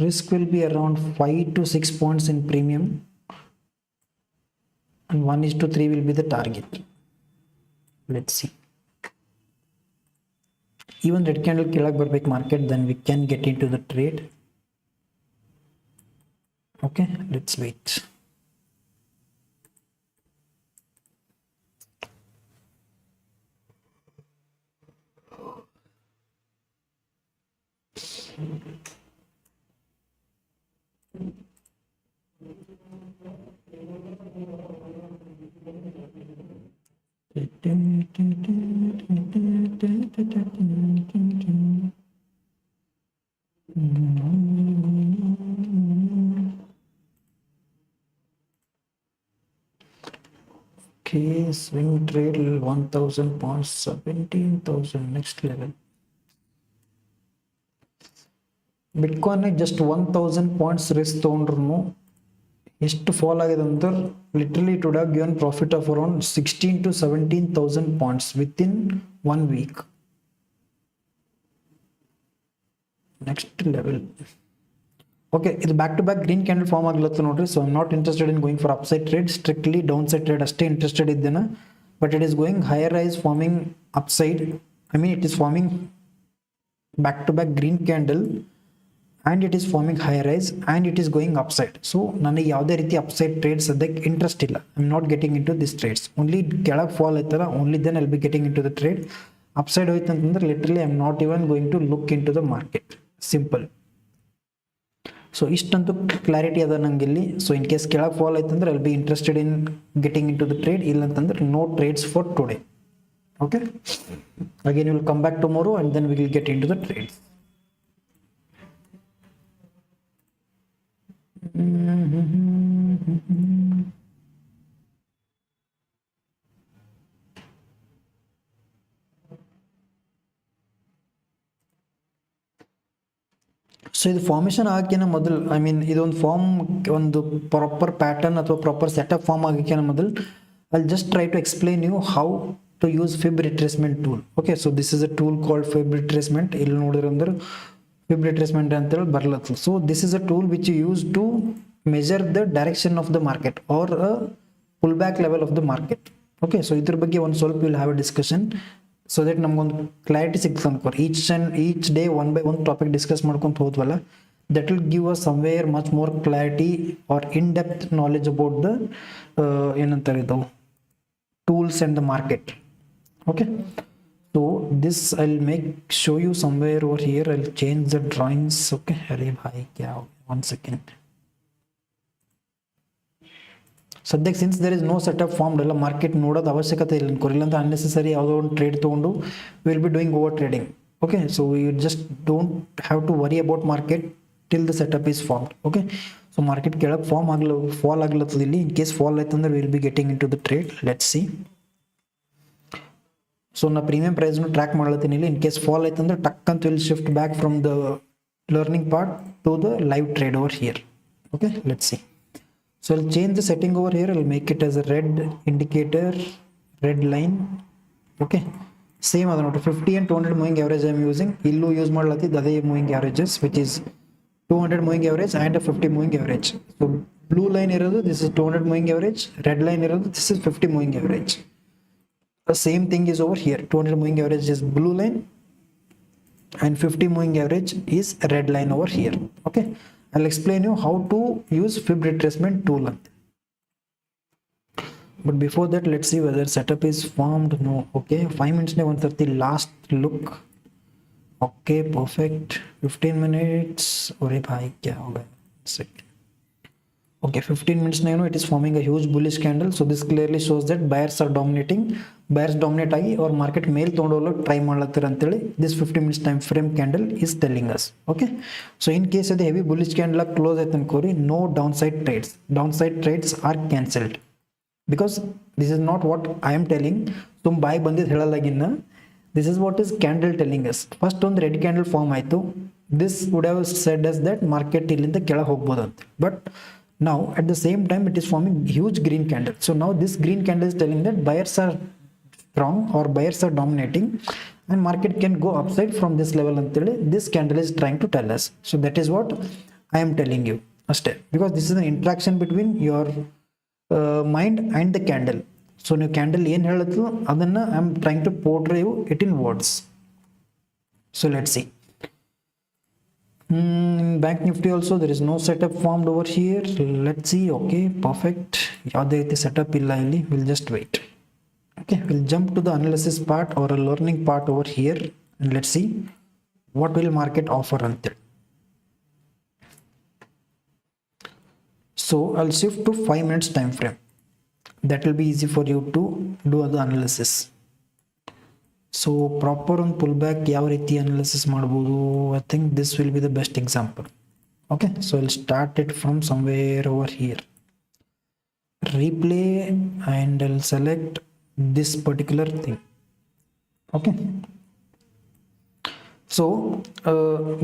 Risk will be around 5 to 6 points in premium, and 1:3 will be the target. Let's see. Even red candle ಕೆಳಗೆ ಬರ್ಬೇಕು market, then we can get into the trade. Okay, let's wait. Okay, swing trade 1,000 points, 17,000 next level. Bitcoin just 1,000 points risk ತಗೊಂಡ್ರು ಎಷ್ಟು fall ಆಗಿದೆ ಅಂದ್ರೆ literally it would have given profit of around 16,000 to 17,000 points within 1 week. Next level. Okay, ಇದು back to back green candle form ಆಗ್ಲತ್ತ ನೋಡ್ರಿ. So I am not interested in going for upside trade, strictly downside trade ಅಷ್ಟೇ interested ಇದ್ದೇನೆ. But it is going higher rise forming upside, I mean it is forming back to back green candle and it is forming high rise and it is going upside. So ನನಗೆ ಯಾವುದೇ ರೀತಿ upside trades ಸದ್ಯಕ್ಕೆ interest ಇಲ್ಲ. I am not getting in to this trades. Only ಕೆಳಗೆ fall ಆಯ್ತಲ್ಲ, only then I'll be getting in to the trade. Upside ಹೋಯ್ತು ಅಂತಂದ್ರೆ literally I am not even going to look in to the market. Simple. So ಇಷ್ಟಂತೂ clarity ಅದ ನಂಗೆ ಇಲ್ಲಿ. So in case ಕೆಳಗೆ fall ಆಯ್ತಂದ್ರೆ I'll be interested in getting in to the trade, ಇಲ್ಲ ಅಂತಂದ್ರೆ no trades for today. Okay, again we will come back tomorrow and then we will get into the trades. So ಇದು formation ಆಗಕ್ಕಿಂತ ಮೊದಲು I mean ಇದೊಂದು form ಒಂದು proper pattern ಅಥವಾ proper setup form ಆಗಕ್ಕಿಂತ ಮೊದಲು I just try to explain you how to use fib retracement tool. Okay, so this is a tool called fib retracement. ಇಲ್ಲಿ ನೋಡಿದ್ರೆ ಅಂದ್ರೆ ಫಿಬ್ ರಿಟ್ರೇಸ್ಮೆಂಟ್ ಅಂತೇಳಿ ಬರ್ಲತ್ತು. So this is a tool which you use to measure the direction of the market or a pullback level of the market. Okay, so ಇದ್ರ ಬಗ್ಗೆ ಒಂದು ಸ್ವಲ್ಪ will have a discussion so that ನಮ್ಗೊಂದು clarity ಸಿಗ್ತದೆ ಅನ್ಕೋರಿ. Each day one by one topic discuss ಮಾಡ್ಕೊಂತ ಹೋದ್ವಲ್ಲ, that will give us somewhere much more clarity or in-depth knowledge about the ಏನಂತಾರೆ ಇದು tools and the market. Okay, so this I'll show you somewhere over here. I'll change the drawings. Okay, अरे भाई क्या हो गया, 1 second. ಸದ್ಯಕ್ಕೆ since there is no setup formed ಎಲ್ಲ market ನೋಡೋದು ಅವಶ್ಯಕತೆ ಇಲ್ಲ ಅನ್ಕೋರಿ. ಇಲ್ಲಾಂದ್ರೆ ಅನ್ನೆಸೆಸರಿ ಯಾವುದೋ ಒಂದು ಟ್ರೇಡ್ ತೊಗೊಂಡು will be doing over trading. Okay, so you just don't have to worry about market till the setup is formed. Okay, so market ಕೆಳಗೆ fall ಆಗ್ಲತ್ತದ. ಇಲ್ಲಿ ಇನ್ ಕೇಸ್ ಫಾಲ್ ಆಯ್ತಂದ್ರೆ will be getting in to the trade. Let's see. So ನಾ premium ಪ್ರೈಸ್ನು track ಮಾಡ್ಲತ್ತೀನಿ ಇಲ್ಲಿ. In case fall ಆಯ್ತಂದ್ರೆ ಟಕ್ ಅಂತ will shift back from the learning part to the live trade over here. Okay, let's C. So I'll change the setting over here. I'll make it as a red indicator, red line. Okay, same other note 50 and 200 moving average I am using. Illu use madlati adhe moving averages, which is 200 moving average and a 50 moving average. So blue line irodu, this is 200 moving average. Red line irodu, this is 50 moving average. The same thing is over here. 200 moving average is blue line and 50 moving average is red line over here. Okay, I'll explain you how to use fib retracement tool. But before that, let's see whether setup is formed. No. Okay, 5 minutes ne 130 last look. Okay, perfect. 15 minutes. Ore bhai kya ho gaya? Second. Okay, 15 minutes now, it is forming a huge bullish candle. So this clearly shows that buyers are dominating. Buyers dominate agi or market male tondolo try ಮಾಡ್ಲತ್ತರ ಅಂತೇಳಿ this 15 minutes time frame candle is telling us. Okay, so in case of the heavy bullish candle close ಆಯ್ತು ಅನ್ಕೋರಿ, no downside trades are cancelled because this is not what I am telling. ತುಮ್ ಬಾಯ್ ಬಂದಿದ್ದು ಹೇಳಲಾಗಿನ್ನ, this is what is candle telling us. First ಒಂದು red candle form ಆಯ್ತು, this would have said us that market ಇಲ್ಲಿಂದ ಕೆಳಗೆ ಹೋಗ್ಬೋದು ಅಂತ. But now at the same time it is forming huge green candle. So now this green candle is telling that buyers are strong or buyers are dominating and market can go upside from this level until this candle is trying to tell us. So that is what I am telling you aste, because this is an interaction between your mind and the candle. So new candle ಏನು ಹೇಳುತ್ತೋ ಅದನ್ನ I am trying to portray you it in words. So let's see. In bank nifty also there is no setup formed over here. Let's see. Okay, perfect. ಯಾವುದೇ ರೀತಿ setup ಇಲ್ಲ ಇಲ್ಲಿ. We'll just wait. Okay, we'll jump to the analysis part or a learning part over here and let's see what will market offer until. So I'll shift to 5 minutes time frame. That will be easy for you to do the analysis. So proper on pullback ಯಾವ ರೀತಿ analysis ಮಾಡಬಹುದು, I think this will be the best example. Okay, so I'll start it from somewhere over here, replay, and I'll select this particular thing. Okay, so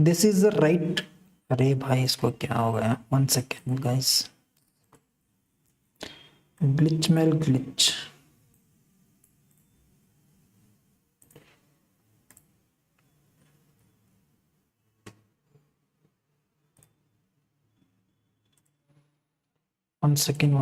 this is the right. अरे भाई इसको क्या हो गया, 1 second guys, glitch mail glitch. One second.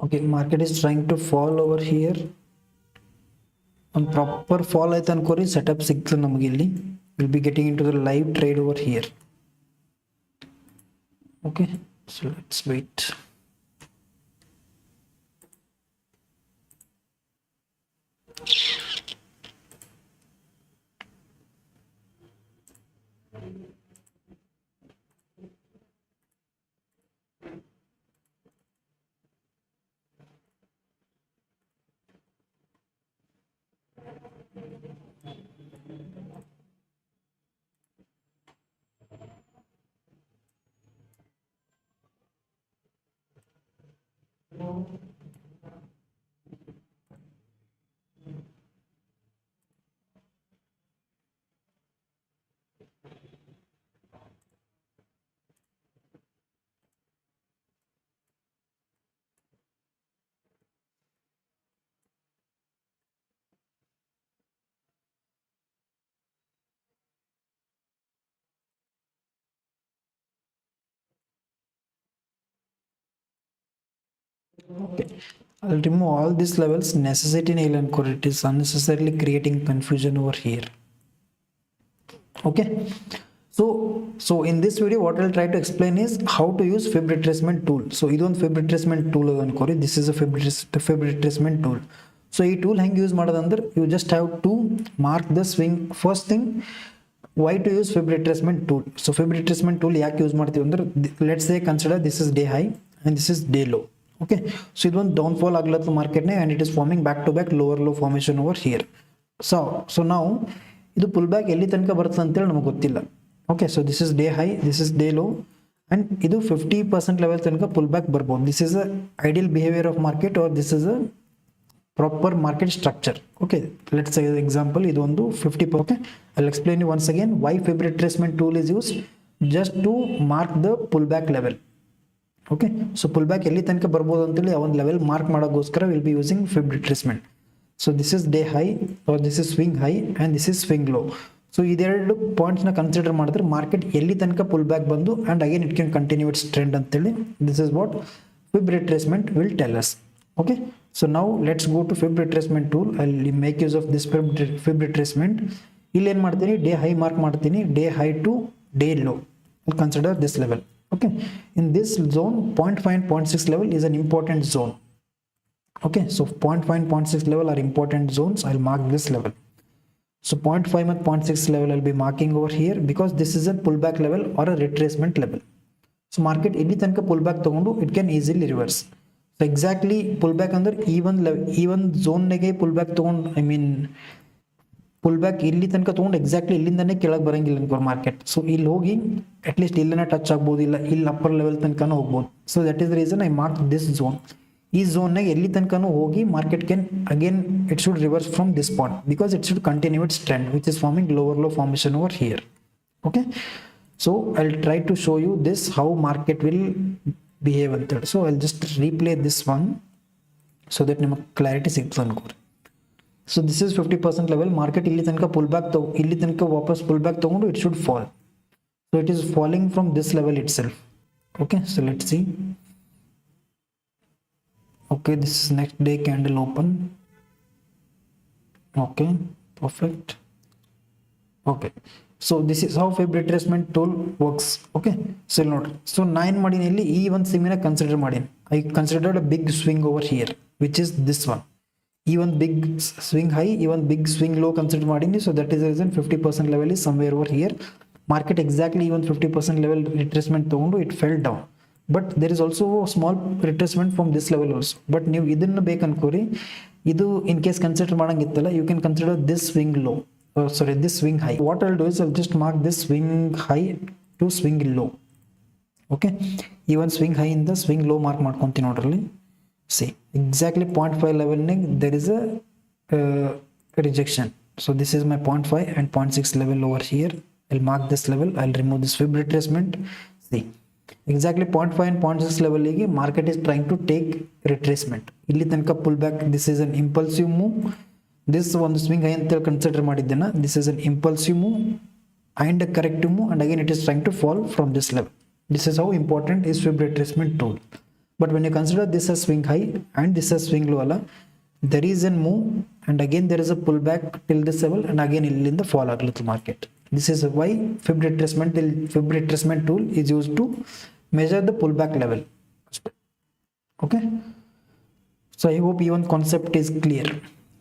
Okay, market is trying to fall over here. ಒಂದು proper fall ಆಯ್ತು ಅನ್ಕೋರಿ setup ಸಿಗ್ತದೆ ನಮಗೆ ಇಲ್ಲಿ. Will be getting in to the live trade over here. Okay, so let's wait. Okay, I'll remove all these levels. Necessity nail and core, it is unnecessarily creating confusion over here. Okay, so in this video what I'll try to explain is how to use fib retracement tool. So ಇದು ಒಂದು fib retracement tool ಅನ್ಕೋರಿ. This is a fib retracement tool. So ಈ tool ಹೆಂಗೆ use ಮಾಡೋದಂದ್ರೆ you just have to mark the swing. First thing, why to use fib retracement tool? So fib retracement tool ಯಾಕೆ use ಮಾಡ್ತೀವಿ ಅಂದ್ರೆ, let's say consider this is day high and this is day low. Okay, so ಇದು ಒಂದು down fall ಆಗ್ಲತ್ತ ಮಾರ್ಕೆಟ್ನೇ and it is forming back to back lower low formation over here. So now ಇದು pull back ಎಲ್ಲಿ ತನಕ ಬರ್ತದೆ ಅಂತೇಳಿ ನಮಗೆ ಗೊತ್ತಿಲ್ಲ. Okay, so this is day high, this is day low and ಇದು 50% ಲೆವೆಲ್ ತನಕ ಪುಲ್ ಬ್ಯಾಕ್ ಬರ್ಬೋದು. This is a ideal behaviour of market or this is a proper market structure. Okay, let's say example ಇದು ಒಂದು 50. Okay, I will explain you once again why fib retracement tool is use, just to mark the pull back level. Okay, so pull back ಎಲ್ಲಿ ತನಕ ಬರ್ಬೋದು ಅಂತೇಳಿ ಆ ಒಂದು level mark ಮಾಡೋಕ್ಕೋಸ್ಕರ will be using fib retracement. So this is day high or this is swing high and this is swing low. So ಇದೆರಡು points ನ consider ಮಾಡಿದ್ರೆ ಮಾರ್ಕೆಟ್ ಎಲ್ಲಿ ತನಕ ಪುಲ್ ಬ್ಯಾಕ್ ಬಂದು and again it can continue its trend ಅಂತೇಳಿ this is what fib retracement will tell us. Okay, so now let's go to fib retracement tool. I'll make use of this fib retracement. ಇಲ್ಲಿ ಏನು ಮಾಡ್ತೀನಿ, day high mark ಮಾಡ್ತೀನಿ, day high to day low. I'll consider this level. Okay, in this zone 0.5 and 0.6 level is an important zone. Okay, so 0.5 and 0.6 level are important zones. I'll mark this level. So 0.5 and 0.6 level I'll be marking over here because this is a pullback level or a retracement level. So market illi tanka pullback tagondu it can easily reverse. So exactly pullback under even zone nege pullback tagond, I mean pullback illi tanka tagond exactly illindane ಕೆಳಗೆ ಬರಂಗಿಲ್ಲ ಅನ್ಕೋ market. So ಇಲ್ಲಿ ಹೋಗಿ at least ಇಲ್ಲನ touch ಆಗ್ಬೋದು, ಇಲ್ಲ ಇಲ್ಲಿ upper level ತನಕನೂ ಹೋಗ್ಬೋದು. So that is the reason I mark this zone. ಈ ಝೋನ್ನಾಗ ಎಲ್ಲಿ ತನಕನೂ ಹೋಗಿ market can again it should reverse from this point because it should continue its trend which is forming lower low formation over here. Okay, so I will try to show you this how market will behave ಅಂತೇಳಿ. So I will just replay this one so that ನಿಮಗೆ clarity ಸಿಗ್ತದೆ ಅನ್ಕೋರಿ. So this is 50% level. Market ಇಲ್ಲಿ ತನಕ pull back ಇಲ್ಲಿ ತನಕ ವಾಪಸ್ pull back ತಗೊಂಡು it should fall. So it is falling from this level it self. Okay, so let see. Okay, this is next day candle open. Okay, perfect. Okay, so this is how fib retracement tool works. Okay, so note, so 9 madini illi ee one swing na consider madini. I considered a big swing over here which is this one. Even big swing high, even big swing low consider madini. So that is the reason 50% level is somewhere over here. Market exactly even 50% level retracement tagondu it fell down. But there is also a small retracement from this level also. But ನೀವು ಇದನ್ನು ಬೇಕನ್ಕೋರಿ, ಇದು in case consider ಮಾಡಂಗಿತ್ತಲ್ಲ, you can consider this swing low, sorry this swing high. What I'll do is I'll just mark this swing high to swing low. Okay, ಈ ಒಂದು swing high ಇಂದ swing low mark ಮಾಡ್ಕೊಂತೀನಿ ನೋಡ್ರಲ್ಲಿ. See exactly 0.5 ಲೆವೆಲ್ನಾಗ there is a rejection. So this is my 0.5 and 0.6 level over here. I'll mark this level. I'll remove this fib retracement. See, exactly 0.5 and 0.6 level ಗೆ market is trying to take retracement. ಇಲ್ಲಿ ತನಕ pull back, this is an impulsive move. This ಒಂದು swing high ಅಂತ consider ಮಾಡಿದ್ದೇನೆ. This is an impulsive move and a corrective move and again it is trying to fall from this level. This is how important is fib retracement tool. But when you consider this as swing high and this as swing low, there is a move and again there is a pullback till this level, and again illinda fall agluತ್ತೆ market. This is why fib retracement tool is used to measure the pullback level. Okay, so I hope even concept is clear.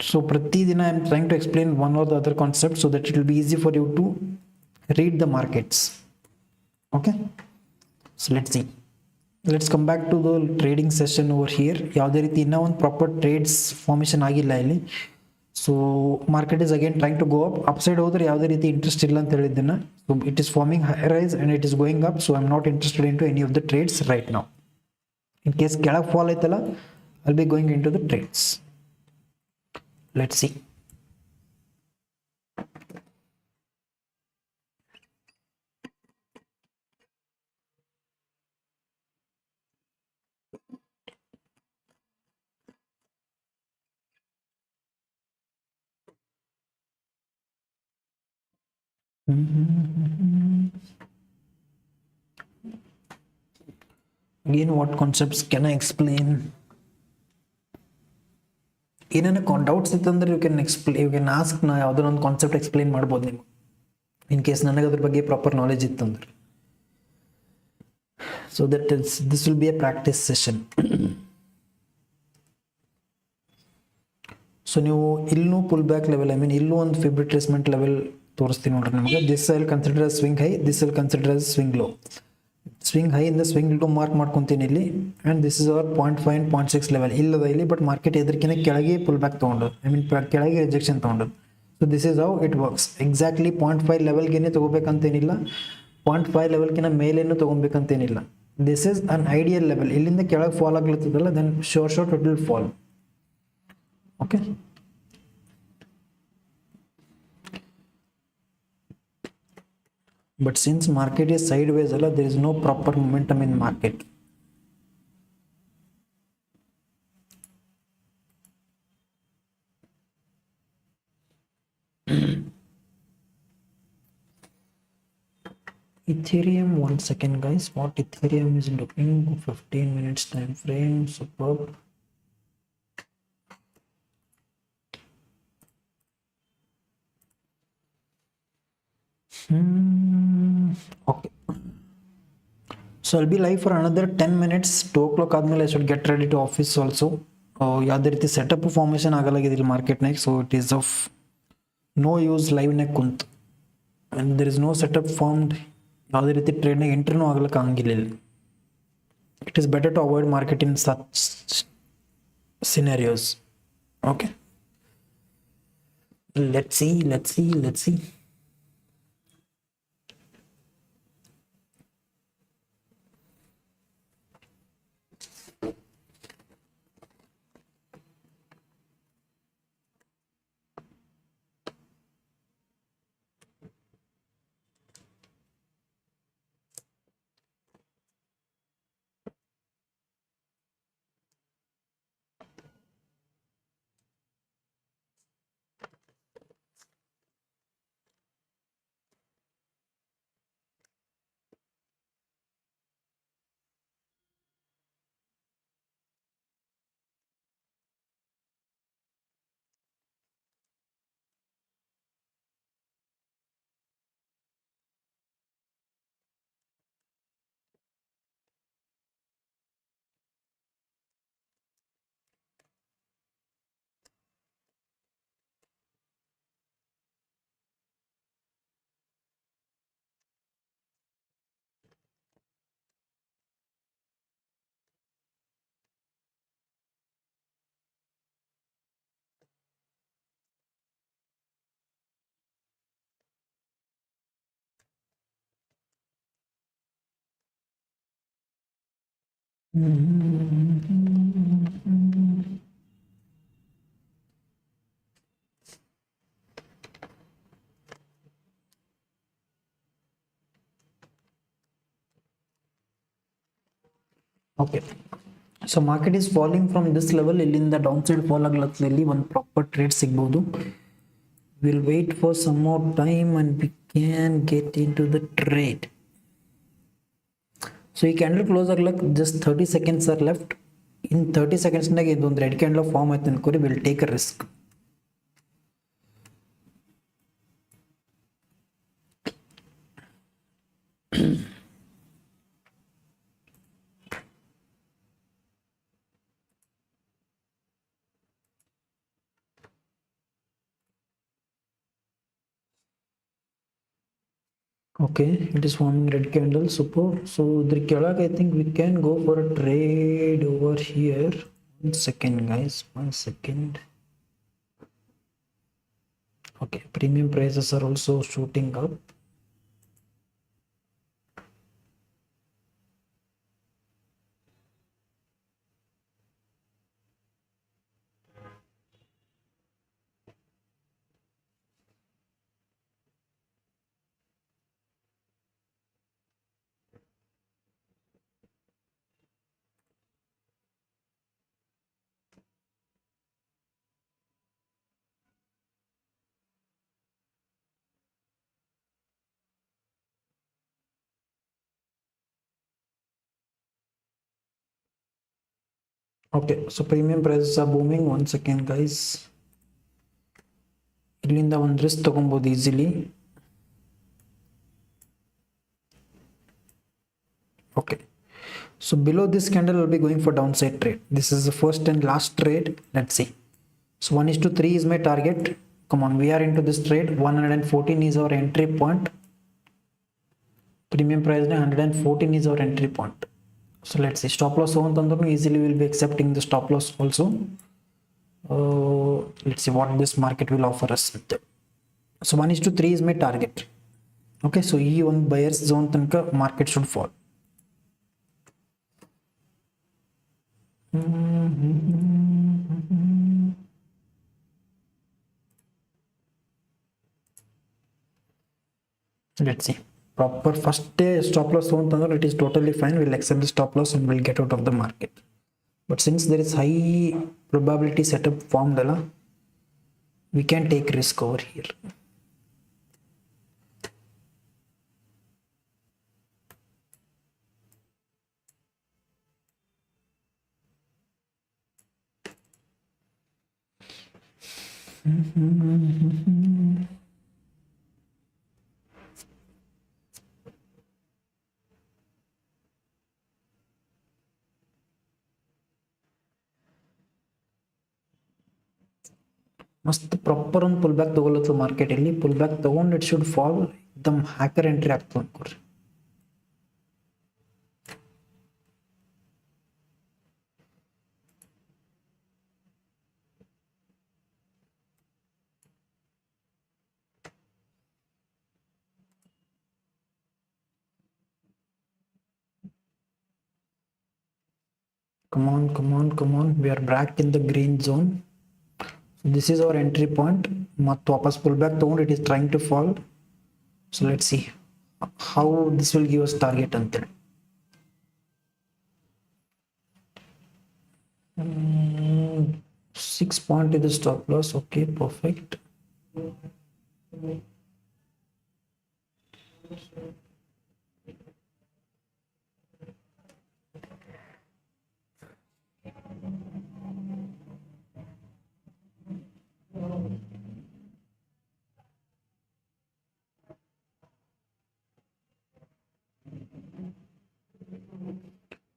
So prati dina I am trying to explain one or the other concept so that it will be easy for you to read the markets. Okay, so let's come back to the trading session over here. ಯಾವುದೇ ರೀತಿ ಇನ್ನೂ ಒಂದು proper trades formation ಆಗಿಲ್ಲ ಇಲ್ಲಿ. So market is again trying to go up side ಹೋದ್ರೆ ಯಾವುದೇ ರೀತಿ interest ಇಲ್ಲ ಅಂತ ಹೇಳಿದ್ದನ್ನ. So it is forming high rise and it is going up, so I am not interested in to any of the trades right now. In case ಕೆಳಗೆ fall ಆಯ್ತಲ್ಲ, I'll be going into the trades. Let's see. Again, what concepts can I explain? ಏನೇನು doubts ಇತ್ತಂದ್ರೆ you can ask. ನಾ ಯಾವುದೋ ಒಂದು concept explain ಮಾಡ್ಬೋದು ನಿಮ್ಗೆ, in case ನನಗೆ ಅದ್ರ ಬಗ್ಗೆ ಪ್ರಾಪರ್ ನಾಲೆಜ್ ಇತ್ತಂದ್ರೆ. So that is this will B A practice session. So ನೀವು ಇಲ್ಲೂ pull back level, I mean ಇಲ್ಲೂ ಒಂದು ಫಿಬ್ ರಿಟ್ರೇಸ್ಮೆಂಟ್ ಲೆವೆಲ್ ತೋರಿಸ್ತೀನಿ ನೋಡ್ರಿ ನಿಮಗೆ. This I will consider as swing high, this will consider as swing low. Swing high ಇಂದ swing low mark ಮಾಡ್ಕೊತೀನಿ ಇಲ್ಲಿ, and this is our 0.5 and 0.6 level ಇಲ್ಲದ ಇಲ್ಲಿ. ಬಟ್ ಮಾರ್ಕೆಟ್ ಎದರ್ಕಿನ ಕೆಳಗೆ ಪುಲ್ ಬ್ಯಾಕ್ ತೊಗೊಂಡು, ಐ ಮೀನ್ ಕೆಳಗೆ ರಿಜೆಕ್ಷನ್ ತೊಗೊಂಡು. So this is how it works. Exactly 0.5 ಲೆವೆಲ್ಗೇನೆ ತೊಗೋಬೇಕಂತೇನಿಲ್ಲ, 0.5 ಲೆವೆಲ್ಗಿನ ಮೇಲೇನು ತೊಗೊಬೇಕಂತೇನಿಲ್ಲ. This is an ideal level. ಇಲ್ಲಿಂದ ಕೆಳಗೆ ಫಾಲ್ ಆಗ್ಲತ್ತದಲ್ಲ, then sure it will fall. Okay, but since market is sideways, there is no proper momentum in market. Ethereum, 1 second guys, what Ethereum is looking. 15 minutes time frame, superb. Okay, so I'll be live for another 10 minutes. 2 o'clock ಆದ್ಮೇಲೆ I should get ready to office also. ಯಾವುದೇ ರೀತಿ setup formation ಆಗಲಾಗಿದಿಲ್ಲ ಮಾರ್ಕೆಟ್ನಾಗ, so it is of no use ಲೈವ್ನಾಗ ಕುಂತು, and there is no setup formed. ಯಾವುದೇ ರೀತಿ ಟ್ರೇಡ್ನಾಗ ಎಂಟ್ರಿನೂ ಆಗ್ಲಿಕ್ಕೆ ಹಂಗಿಲ್ಲ. It is better to avoid market in such scenarios. Okay, let's see. Okay, so market is falling from this level. Illinda downside fall aglattಲ್ಲಿ ಒಂದು proper trade ಸಿಗಬಹುದು. We'll wait for some more time and we can get into the trade. So ಈ candle close ಆಗ್ಲಕ್ just 30 seconds are left. In 30 seconds ನಾಗ ಇದೊಂದು red candle form ಆಯ್ತು ಅನ್ಕೋರಿ, will take a risk. Okay, it is forming red candle. Super. So the kelag, I think we can go for a trade over here. 1 second, guys. 1 second. Okay, premium prices are also shooting up. Okay, so premium prices are booming. 1 second, guys. ಇಲ್ಲಿಂದ ಒಂದು risk ತಗೊಬಹುದು easily. Okay, so below this candle will be going for downside trade. This is the first and last trade. Let's see. So 1:3 is my target. Come on, we are into this trade. 114 is our entry point. Premium price 114 is our entry point. So let's see. Stop loss easily will be accepting the stop loss also. Let's see what this market will offer us. So 1:3 is my target. Okay, so E one buyer's zone tanka market should fall. Let's see. Proper first day stop loss zone tanka, it is totally fine. We'll accept the stop loss and we'll get out of the market. But since there is high probability setup formed, we can take risk over here. ಮಸ್ತ್ proper ಒಂದು pull back ತಗೊಳ್ಳತ್ತು market ಅಲ್ಲಿ. Pull back ತಗೊಂಡು it should fall. एकदम hacker entry ಆಗ್ತದೆ ಅನ್ಕೋರಿ. come on, we are back in the green zone. So this is our entry point. ಮತ್ತು ವಾಪಸ್ pull back ತಗೊಂಡು it is trying to fall. So let's see how this will give us target ಅಂತೇಳಿ. 6 point is the stop loss. Okay, perfect.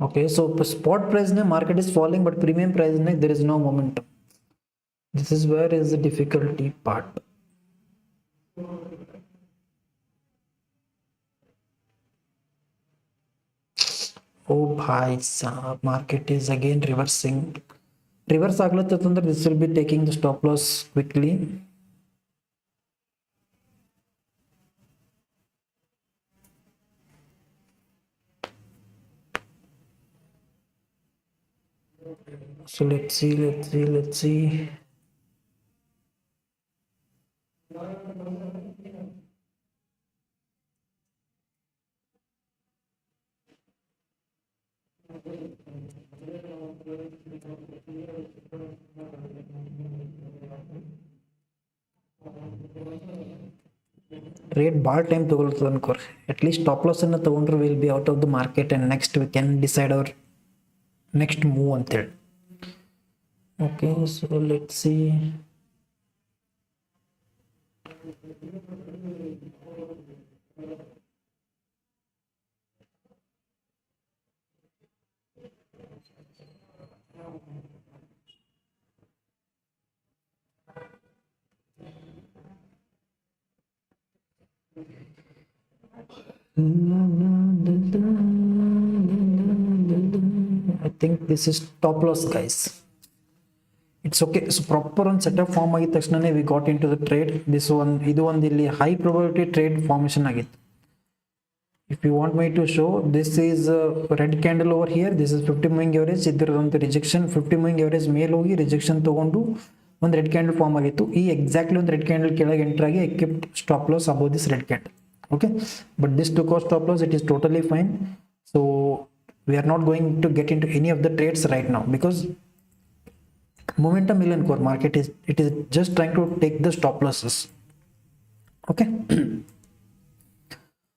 Okay, so spot price market is falling, but premium price there is no momentum. This is where is the difficulty part. Oh bhai sahab, market is again reversing. Reverse aglattatandre this will be taking the stop loss quickly. So let's see. Trade ball time ತಗೊಳ್ತದೆ ಅನ್ಕೋರಿ. At least stop loss ಅನ್ನು ತಗೊಂಡ್ರೆ will be out of the market and next we can decide our next move ಅಂತೇಳಿ. Okay, so let's see. I think this is top loss, guys. It's okay. So proper one setup form ಆಗಿದ ತಕ್ಷಣನೇ we got into the trade. ಇದು ಒಂದು ಇಲ್ಲಿ high probability trade formation ಆಗಿತ್ತು. If you want me to show, this is a red candle over here. This is 50 moving average. ಇದರದೊಂದು rejection 50 moving average ಮೇಲೆ ಹೋಗಿ rejection ತಗೊಂಡು ಒಂದು ರೆಡ್ ಕ್ಯಾಂಡಲ್ ಫಾರ್ಮ್ ಆಗಿತ್ತು. ಈ ಎಕ್ಸಾಕ್ಟ್ಲಿ ಒಂದು ರೆಡ್ ಕ್ಯಾಂಡಲ್ ಕೆಳಗೆ ಎಂಟರ್ ಆಗಿ I kept stop loss above this red candle. Okay, but this took our stop loss. It is totally fine. So we are not going to get into any of the trades right now because momentum will in core market is just trying to take the stop losses. Okay.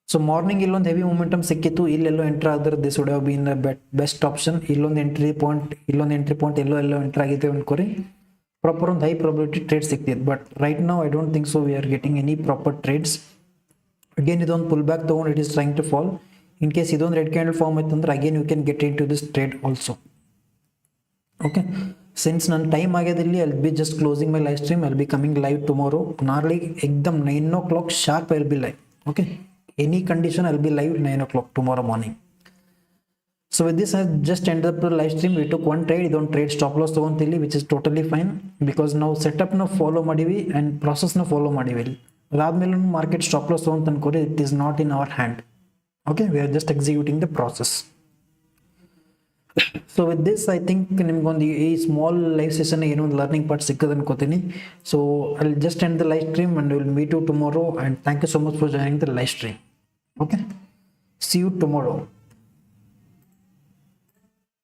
So morning illond heavy momentum ಸಿಕ್ಕಿತ್ತು, ಇಲ್ಲೆಲ್ಲೋ enter ಆದ್ರೆ this would have been the best option. ಇಲ್ಲೊಂದು entry point ಎಲ್ಲೋ enter ಆಗಿದೆ ಅನ್ಕೋರಿ, proper ಒಂದು high probability trade ಸಿಕ್ತಿತ್ತು. But right now I don't think so we are getting any proper trades. Again, idon pull back tone, it is trying to fall. In case idon red candle form aitandre, again you can get into this trade also. Okay, since nan time agedilli, I'll be just closing my live stream. I'll be coming live tomorrow. Narly ekdam 9 o'clock sharp I'll be live. Okay, any condition I'll be live 9 o'clock tomorrow morning. So with this, I just ended up the live stream. We took one trade, idon trade stop loss tagontilli, which is totally fine because now setup na follow ಮಾಡಿವಿ and process na follow ಮಾಡಿವಿ. ಅದಾದ್ಮೇಲೆ market stop loss ಅಂತ ಅನ್ಕೋರಿ, it is not in our hand. Okay, we are just executing the process. So with this I think ನಿಮ್ಗೊಂದು ಈ small live session ಏನೋ ಒಂದು learning part ಸಿಕ್ಕದ ಅನ್ಕೋತೀನಿ. So I will just end the live stream and will meet you tomorrow and thank you so much for joining the live stream. Okay, see you tomorrow.